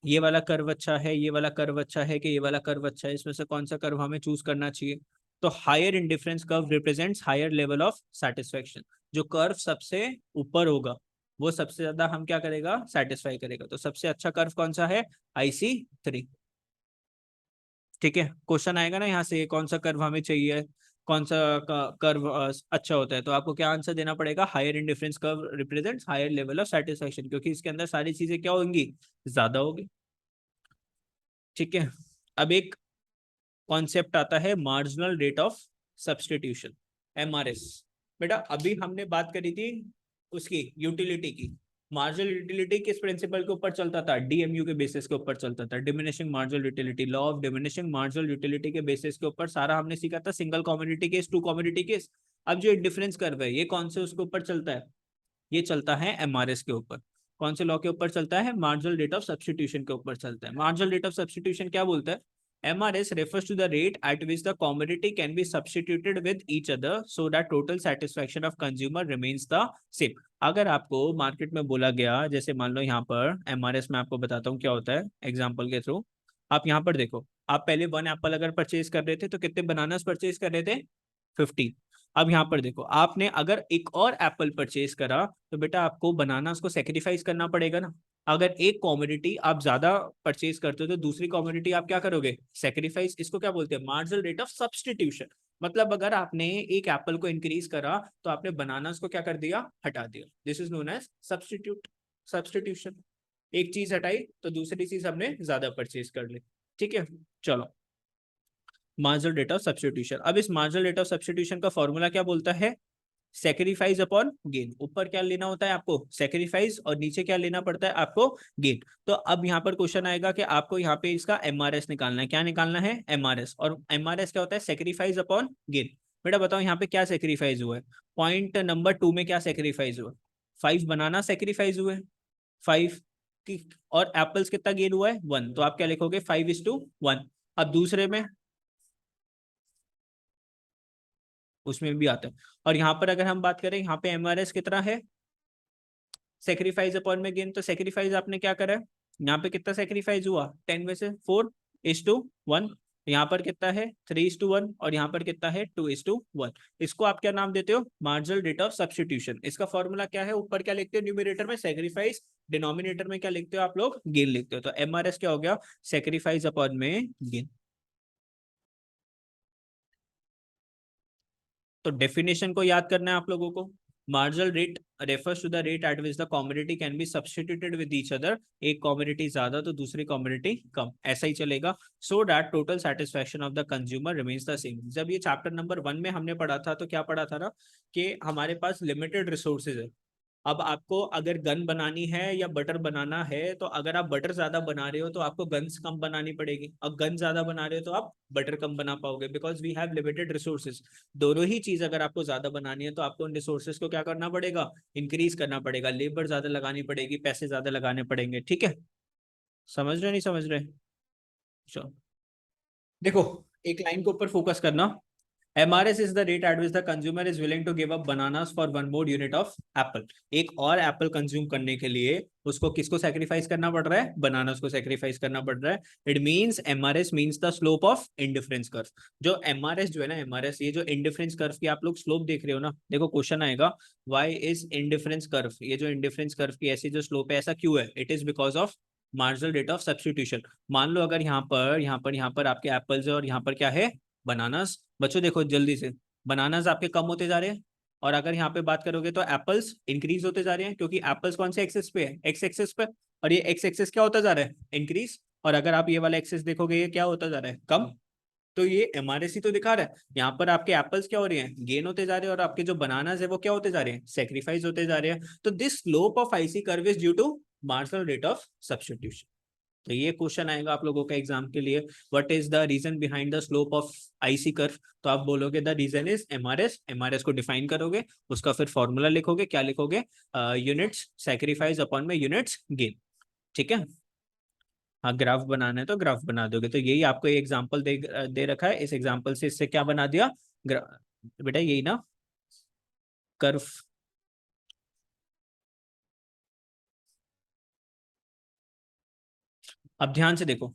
ये वाला कर्व अच्छा है, ये वाला कर्व अच्छा है कि ये वाला कर्व अच्छा है, इसमें से कौन सा कर्व हमें चूज करना चाहिए। तो higher indifference curve represents higher level of satisfaction. जो कर्व सबसे ऊपर होगा वो सबसे ज्यादा हम क्या करेगा, सेटिस्फाई करेगा। तो सबसे अच्छा कर्व कौन सा है, IC3। ठीक है, क्वेश्चन आएगा ना यहाँ से कौन सा कर्व हमें चाहिए, कौन सा कर्व अच्छा होता है, तो आपको क्या आंसर देना पड़ेगा, higher indifference curve represents higher level of satisfaction, क्योंकि इसके अंदर सारी चीजें क्या होंगी, ज्यादा होगी। ठीक है, अब एक कॉन्सेप्ट आता है marginal rate of substitution, MRS। बेटा अभी हमने बात करी थी उसकी यूटिलिटी की। मार्जिनल यूटिलिटी किस प्रिंसिपल के ऊपर चलता था, DMU के बेसिस के ऊपर चलता था, diminishing marginal utility, law of diminishing marginal utility के बेसिस के ऊपर सारा हमने सीखा था, single community case, two community case. अब जो डिफरेंस कर्व है ये कौन से उसके ऊपर चलता है, ये चलता है MRS के ऊपर। कौन से लॉ के ऊपर चलता है, मार्जिनल रेट ऑफ सब्स्टिट्यूशन के ऊपर चलता है। मार्जिनल रेट ऑफ सब्स्टिट्यूशन क्या बोलता है, MRS refers to the rate at which the commodity can be substituted with each other so that total satisfaction of consumer remains the same। अगर आपको market में बोला गया, जैसे मान लो यहाँ पर MRS मैं आपको बताता हूँ क्या होता है एग्जाम्पल के थ्रू। आप यहाँ पर देखो, आप पहले 1 एप्पल अगर परचेज कर रहे थे तो कितने बनानास परचेज कर रहे थे, 15। अब यहाँ पर देखो, आपने अगर एक और एप्पल परचेज करा तो बेटा आपको बनाना उसको सेक्रीफाइस करना पड़ेगा ना। अगर एक कॉमोडिटी आप ज्यादा परचेज करते हो तो दूसरी कॉमोडिटी आप क्या करोगे, सेक्रीफाइस। इसको क्या बोलते हैं, मार्जिनल रेट ऑफ सब्स्टिट्यूशन। मतलब अगर आपने एक एप्पल को इंक्रीज करा तो आपने बनाना को क्या कर दिया, हटा दिया। This is known as substitution. एक चीज हटाई तो दूसरी चीज हमने ज्यादा परचेज कर ली। ठीक है, चलो मार्जिनल रेट ऑफ सब्स्टिट्यूशन। अब इस मार्जिनल रेट ऑफ सब्स्टिट्यूशन का फॉर्मूला क्या बोलता है, सेक्रीफाइस अपॉन गेन। ऊपर क्या लेना होता है आपको, सेक्रीफाइस, और नीचे क्या लेना पड़ता है आपको, गेन। तो अब यहाँ पर क्वेश्चन आएगा कि आपको यहाँ पे इसका MRS निकालना है। क्या निकालना है, MRS। और MRS क्या होता है, सेक्रीफाइस अपॉन गेन। बेटा बताओ यहाँ पे क्या सेक्रीफाइस हुआ है, पॉइंट नंबर 2 में क्या सेक्रीफाइस हुआ, 5 बनाना सेक्रीफाइस हुए, 5 की, और एप्पल्स कितना गेन हुआ है, 1। तो आप क्या लिखोगे, 5:1। अब दूसरे में उसमें भी आता है। और यहाँ पर अगर हम बात करें, यहाँ पे MRS कितना है, सेक्रीफाइस अपॉन में गेन। तो सेक्रीफाइस आपने क्या करा है, यहाँ पे कितना सेक्रीफाइस हुआ, 10/4:1। यहाँ पर कितना है, 3:1, और यहाँ पर कितना है, 2:1। इसको आप क्या नाम देते हो, मार्जिनल रेट ऑफ सब्स्टिट्यूशन। इसका फॉर्मूला क्या है, ऊपर क्या लिखते हो, न्यूमरेटर में सेक्रीफाइस, डिनोमिनेटर में क्या लिखते हो आप लोग, गेन लिखते हो। तो MRS क्या हो गया, सेक्रीफाइस अपॉन में गेन। तो डेफिनेशन को याद करना है आप लोगों को। Marginal rate refers to the rate at which the commodity can be substituted with each other. एक कॉमोडिटी ज्यादा तो दूसरी कॉमोडिटी कम, ऐसा ही चलेगा। So that total satisfaction of the consumer remains the same. जब ये चैप्टर नंबर 1 में हमने पढ़ा था तो क्या पढ़ा था ना, कि हमारे पास लिमिटेड रिसोर्सेज है। अब आपको अगर गन बनानी है या बटर बनाना है, तो अगर आप बटर ज्यादा बना रहे हो तो आपको गन्स कम बनानी पड़ेगी, और गन ज्यादा बना रहे हो तो आप बटर कम बना पाओगे, because we have limited resources. दोनों ही चीज अगर आपको ज्यादा बनानी है तो आपको उन रिसोर्सेज को क्या करना पड़ेगा, इंक्रीज करना पड़ेगा, लेबर ज्यादा लगानी पड़ेगी, पैसे ज्यादा लगाने पड़ेंगे। ठीक है, समझ रहे नहीं समझ रहे, चलो देखो, एक लाइन के ऊपर फोकस करना। MRS is the rate at which the consumer is willing to give up bananas for one more unit of apple। एक और एप्पल कंज्यूम करने के लिए उसको किसको सेक्रीफाइस करना पड़ रहा है, बनानास को सेक्रीफाइस करना पड़ रहा है। It means MRS means the slope of indifference curve. जो MRS जो है ना, MRS ये जो इंडिफरेंस कर्व की आप लोग स्लोप देख रहे हो ना, देखो क्वेश्चन आएगा, व्हाई इज इंडिफरेंस कर्व, ये जो इंडिफरेंस कर्व की ऐसी जो स्लोप है ऐसा क्यों है, it is because of marginal rate of substitution. मान लो अगर यहाँ पर आपके एप्पल्स है और यहाँ पर क्या है, बनानास। बच्चों देखो जल्दी से, बनानास आपके कम होते जा रहे हैं, और अगर यहाँ पे बात करोगे तो एप्पल्स इंक्रीज होते जा रहे हैं, क्योंकि एप्पल्स कौन से एक्सेस पे है, एक्स एक्सेस पे। और ये एक्स एक्सेस क्या होता जा रहा है, इंक्रीज। और अगर आप ये वाला एक्सेस देखोगे, ये क्या होता जा रहा है, कम। तो ये MRS ही तो दिखा रहा है, यहाँ पर आपके एप्पल्स क्या हो रहे हैं, गेन होते जा रहे हैं, और आपके जो बनानास है वो क्या होते जा रहे हैं, सेक्रीफाइस होते जा रहे हैं। तो this slope of IC curve is due to marginal rate of substitution. तो ये क्वेश्चन आएगा आप लोगों का एग्जाम के लिए, what is the reason behind the slope of IC curve. तो आप बोलोगे the reason is MRS। MRS को डिफाइन करोगे, उसका फिर फॉर्मूला लिखोगे, क्या लिखोगे, यूनिट्स सेक्रीफाइस अपॉन में यूनिट्स गेन। ठीक है, हाँ ग्राफ बनाना है तो ग्राफ बना दोगे। तो यही आपको एग्जांपल दे रखा है, इस एग्जांपल से इससे क्या बना दिया, बेटा यही ना, कर्व। अब ध्यान से देखो,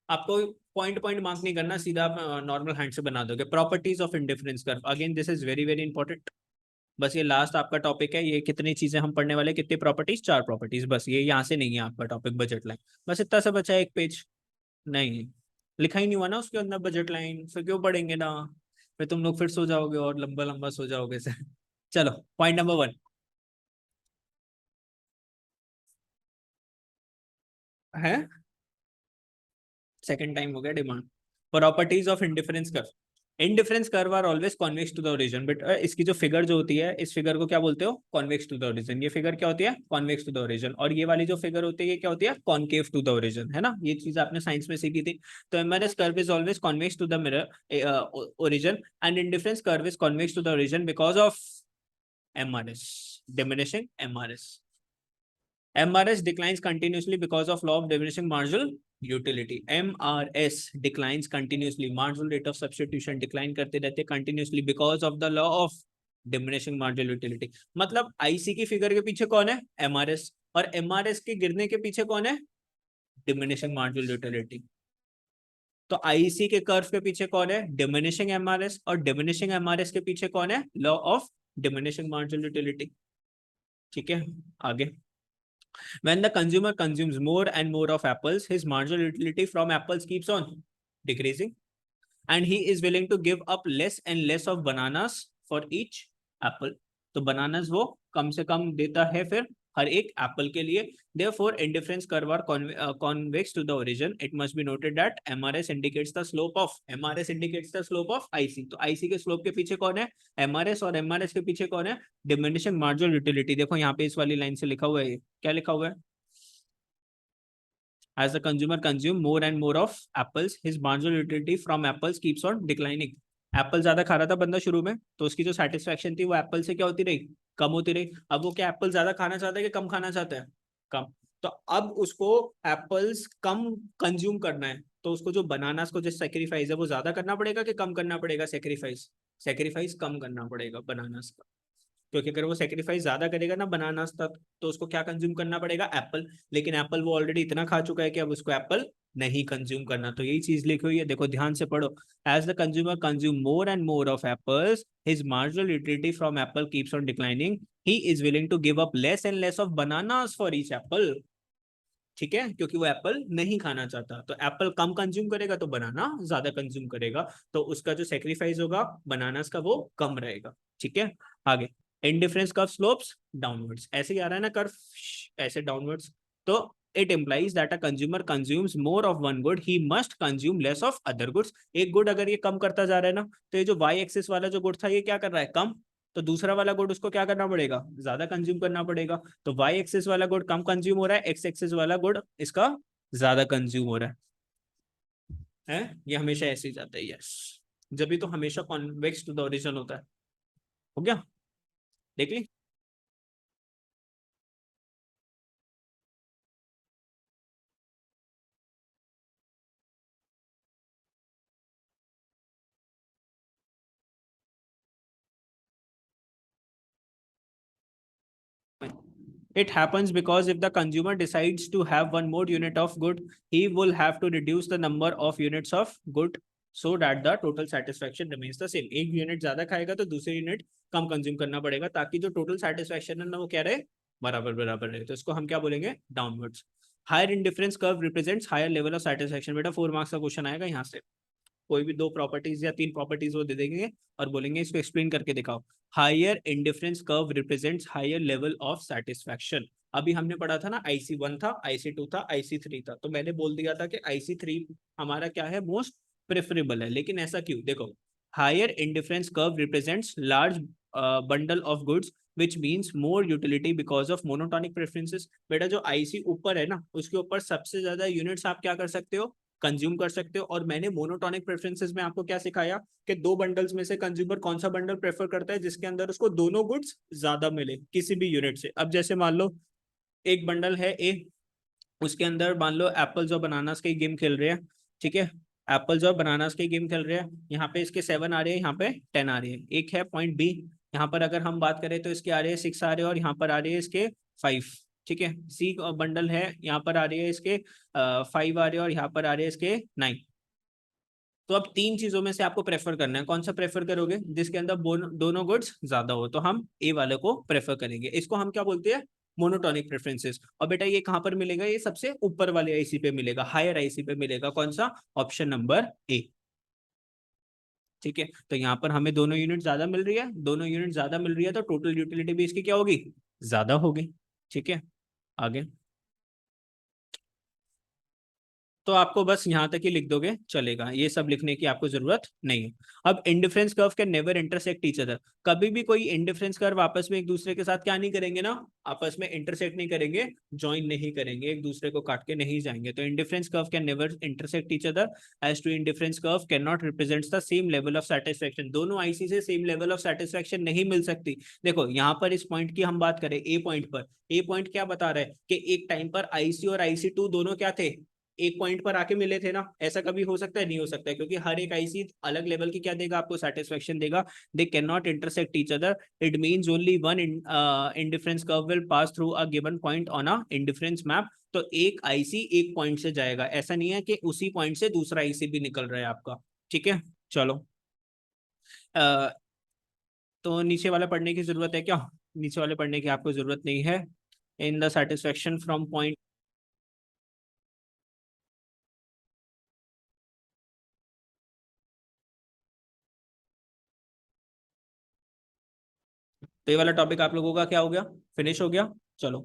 आपको पॉइंट पॉइंट मार्क नहीं करना, सीधा आप नॉर्मल हैंड से बना दोगे। Properties of indifference curve, again this is very very important. बस ये लास्ट आपका टॉपिक है। ये कितनी चीजें हम पढ़ने वाले, कितनी प्रॉपर्टीज, 4 प्रॉपर्टीज, बस ये यहाँ से नहीं है आपका टॉपिक बजट लाइन। बस इतना सा बचा है, एक पेज नहीं लिखा ही नहीं हुआ ना उसके अंदर बजट लाइन, फिर क्यों पढ़ेंगे ना, फिर तुम लोग फिर सो जाओगे और लंबा लंबा सो जाओगे सर। चलो पॉइंट नंबर 1 है, सेकंड टाइम हो गया demand. Properties of indifference curve, indifference curve are always convex to the origin. But इसकी जो फिगर जो होती है, इस फिगर को क्या बोलते हो, कॉन्वेक्स टू द ओरिजिन। ये फिगर क्या होती है, कॉन्वेक्स टू द ओरिजिन। और ये वाली जो फिगर होती है ये क्या होती है, कॉन्केव टू द ओरिजिन, है ना। ये चीज आपने साइंस में सीखी थी। तो MRS curve is always convex to the mirror origin, and indifference curve is convex to the origin because of MRS, diminishing MRS. MRS declines continuously because of law of diminishing marginal utility. MRS declines continuously, marginal rate of substitution decline करते रहते continuously because of the law of diminishing marginal utility. मतलब IC की figure के पीछे कौन है, MRS, और MRS के गिरने के पीछे कौन है, diminishing marginal utility. तो IC के कर्व के पीछे कौन है, डिमिनिशिंग MRS, और डिमिनिशिंग MRS के पीछे कौन है, law of diminishing marginal utility. ठीक है, आगे। When the consumer consumes more and more of apples, his marginal utility from apples keeps on decreasing, and he is willing to give up less and less of bananas for each apple. तो bananas वो कम से कम देता है फिर हर एक Apple के लिए। Therefore, indifference curve are convex to the origin. It must be noted that MRS indicates the slope of IC. तो IC के स्लोप के पीछे कौन है, MRS, और MRS के पीछे कौन है, डिमिनिशिंग मार्जिनल यूटिलिटी। देखो यहाँ पे इस वाली लाइन से लिखा हुआ है, क्या लिखा हुआ है, as the consumer consume more and more of apples, his marginal utility from apples keeps on declining. Apple ज्यादा खा रहा था बंदा शुरू में, तो उसकी जो सेटिस्फेक्शन थी वो एप्पल से क्या होती रही, कम होती रही। अब वो क्या एप्पल ज्यादा खाना चाहता है कि कम खाना चाहता है, कम। तो अब उसको एप्पल्स कम कंज्यूम करना है, तो उसको जो बनानास को जो सेक्रीफाइस है वो ज्यादा करना पड़ेगा कि कम करना पड़ेगा, सेक्रीफाइस, सेक्रीफाइस कम करना पड़ेगा बनानास का। क्योंकि अगर वो सेक्रीफाइस ज्यादा करेगा ना बनानास तक, तो उसको क्या कंज्यूम करना पड़ेगा, एप्पल। लेकिन एप्पल वो ऑलरेडी इतना खा चुका है कि अब उसको एप्पल नहीं कंज्यूम करना। तो यही चीज लिखी हुई है, देखो ध्यान से पढ़ो। As the consumer consume more and more of apples, his marginal utility from apple keeps on declining, he is willing to give up less and less of bananas for each apple. ठीक है, क्योंकि वो Apple नहीं खाना चाहता। तो Apple कम consume करेगा तो बनाना ज्यादा कंज्यूम करेगा, तो उसका जो सेक्रीफाइस होगा बनानास का वो कम रहेगा। ठीक है, आगे। इंडिफरेंस कर्व स्लोप्स डाउनवर्ड्स, ऐसे ही आ रहा है ना कर्व, ऐसे डाउनवर्ड्स। तो it implies that a consumer consumes more of one good, he must consume less of other goods. एक गुड अगर ये कम करता जा रहा है ना, तो ये जो y एक्सिस वाला जो गुड था ये क्या कर रहा है, कम। तो दूसरा वाला गुड उसको क्या करना पड़ेगा, ज्यादा कंज्यूम करना पड़ेगा। तो y एक्सिस वाला गुड कम कंज्यूम हो रहा है, x एक्सिस वाला गुड इसका ज्यादा कंज्यूम हो रहा है। ये हमेशा ऐसे ही जाता है, यस। जब भी तो हमेशा कॉन्वेक्स टू द ओरिजिन होता है। हो गया, देख ली। It happens because if the consumer decides to have one more unit of good, he will have to reduce the number of units of good so that the total satisfaction remains the same. एक unit ज्यादा खाएगा तो दूसरी unit कम consume करना पड़ेगा, ताकि जो total satisfaction है ना वो क्या रहे, बराबर बराबर रहे। तो इसको हम क्या बोलेंगे, downwards. Higher indifference curve represents higher level of satisfaction. बेटा 4 मार्क्स का क्वेश्चन आएगा यहाँ से। कोई भी 2 प्रॉपर्टीज या 3 प्रॉपर्टीज वो दे देंगे और बोलेंगे इसको एक्सप्लेन करके दिखाओ। Higher indifference curve represents higher level of satisfaction. अभी हमने पढ़ा था ना, IC1 था, IC2 था, IC3 था, तो मैंने बोल दिया था कि IC3 हमारा क्या है, मोस्ट प्रेफरेबल है। लेकिन ऐसा क्यों, देखो, higher indifference curve represents large bundle of goods which means more utility because of monotonic preferences। बेटा जो IC ऊपर है ना, उसके ऊपर सबसे ज्यादा यूनिट्स आप क्या कर सकते हो, कंज्यूम कर सकते हो। और मैंने मोनोटोनिक प्रेफरेंसेस में आपको क्या सिखाया कि 2 बंडल्स में से कंज्यूमर कौन सा बंडल प्रेफर करता है, जिसके अंदर उसको दोनों गुड्स ज्यादा मिले किसी भी यूनिट से। अब जैसे मान लो एक बंडल है ए, उसके अंदर मान लो एप्पल्स और बनानास की गेम खेल रहे हैं, ठीक है, एप्पल्स और बनानास की गेम खेल रहे हैं, यहाँ पे इसके 7 आ रहे हैं, यहाँ पे 10 आ रहे हैं। एक है पॉइंट बी, यहाँ पर अगर हम बात करें तो इसके आ रहे हैं 6 आ रहे हैं और यहाँ पर आ रहे हैं इसके 5, ठीक है। सी बंडल है, यहाँ पर आ रही है इसके 5 आ रहे हैं और यहाँ पर आ रहे हैं इसके 9। तो अब तीन चीजों में से आपको प्रेफर करना है, कौन सा प्रेफर करोगे? जिसके अंदर दोनों गुड्स ज्यादा हो, तो हम ए वाले को प्रेफर करेंगे। इसको हम क्या बोलते हैं? Monotonic preferences. और बेटा ये कहां पर मिलेगा? ये सबसे ऊपर वाले आईसी पे मिलेगा, हायर आईसी पे मिलेगा। कौन सा? ऑप्शन नंबर ए, ठीक है। तो यहाँ पर हमें दोनों यूनिट ज्यादा मिल रही है, दोनों यूनिट ज्यादा मिल रही है, तो टोटल यूटिलिटी भी इसकी क्या होगी? ज्यादा होगी, ठीक है। आगे तो आपको बस यहाँ तक ही लिख दोगे चलेगा, ये सब लिखने की आपको जरूरत नहीं है। अब indifference curve can never intersect each other. कभी भी कोई इंडिफरेंस कर्व आपस में एक दूसरे के साथ क्या नहीं करेंगे ना, आपस में इंटरसेक्ट नहीं करेंगे, ज्वाइन नहीं करेंगे, एक दूसरे को काट के नहीं जाएंगे। तो indifference curve can never intersect each other as two indifference curve can not represent the same level of satisfaction. दोनों आईसी से सेम लेवल ऑफ सेटिस्फेक्शन नहीं मिल सकती। देखो यहाँ पर इस पॉइंट की हम बात करें, ए पॉइंट पर, ए पॉइंट क्या बता रहा है कि एक टाइम पर आईसी और आईसी टू दोनों क्या थे? एक पॉइंट पर आके मिले थे ना। ऐसा कभी हो सकता है? नहीं हो सकता है, क्योंकि हर एक आईसी अलग लेवल की क्या देगा आपको? सेटिस्फेक्शन देगा। They can not intersect each other, it means only one indifference curve will pass through a given point on a indifference map. तो एक आईसी एक पॉइंट से जाएगा, ऐसा नहीं है कि उसी पॉइंट से दूसरा आईसी भी निकल रहा है आपका, ठीक है। चलो uh, तो नीचे वाला पढ़ने की जरूरत है क्या? नीचे वाले पढ़ने की आपको जरूरत नहीं है। In the satisfaction from point, तो ये वाला टॉपिक आप लोगों का क्या हो गया? फिनिश हो गया। चलो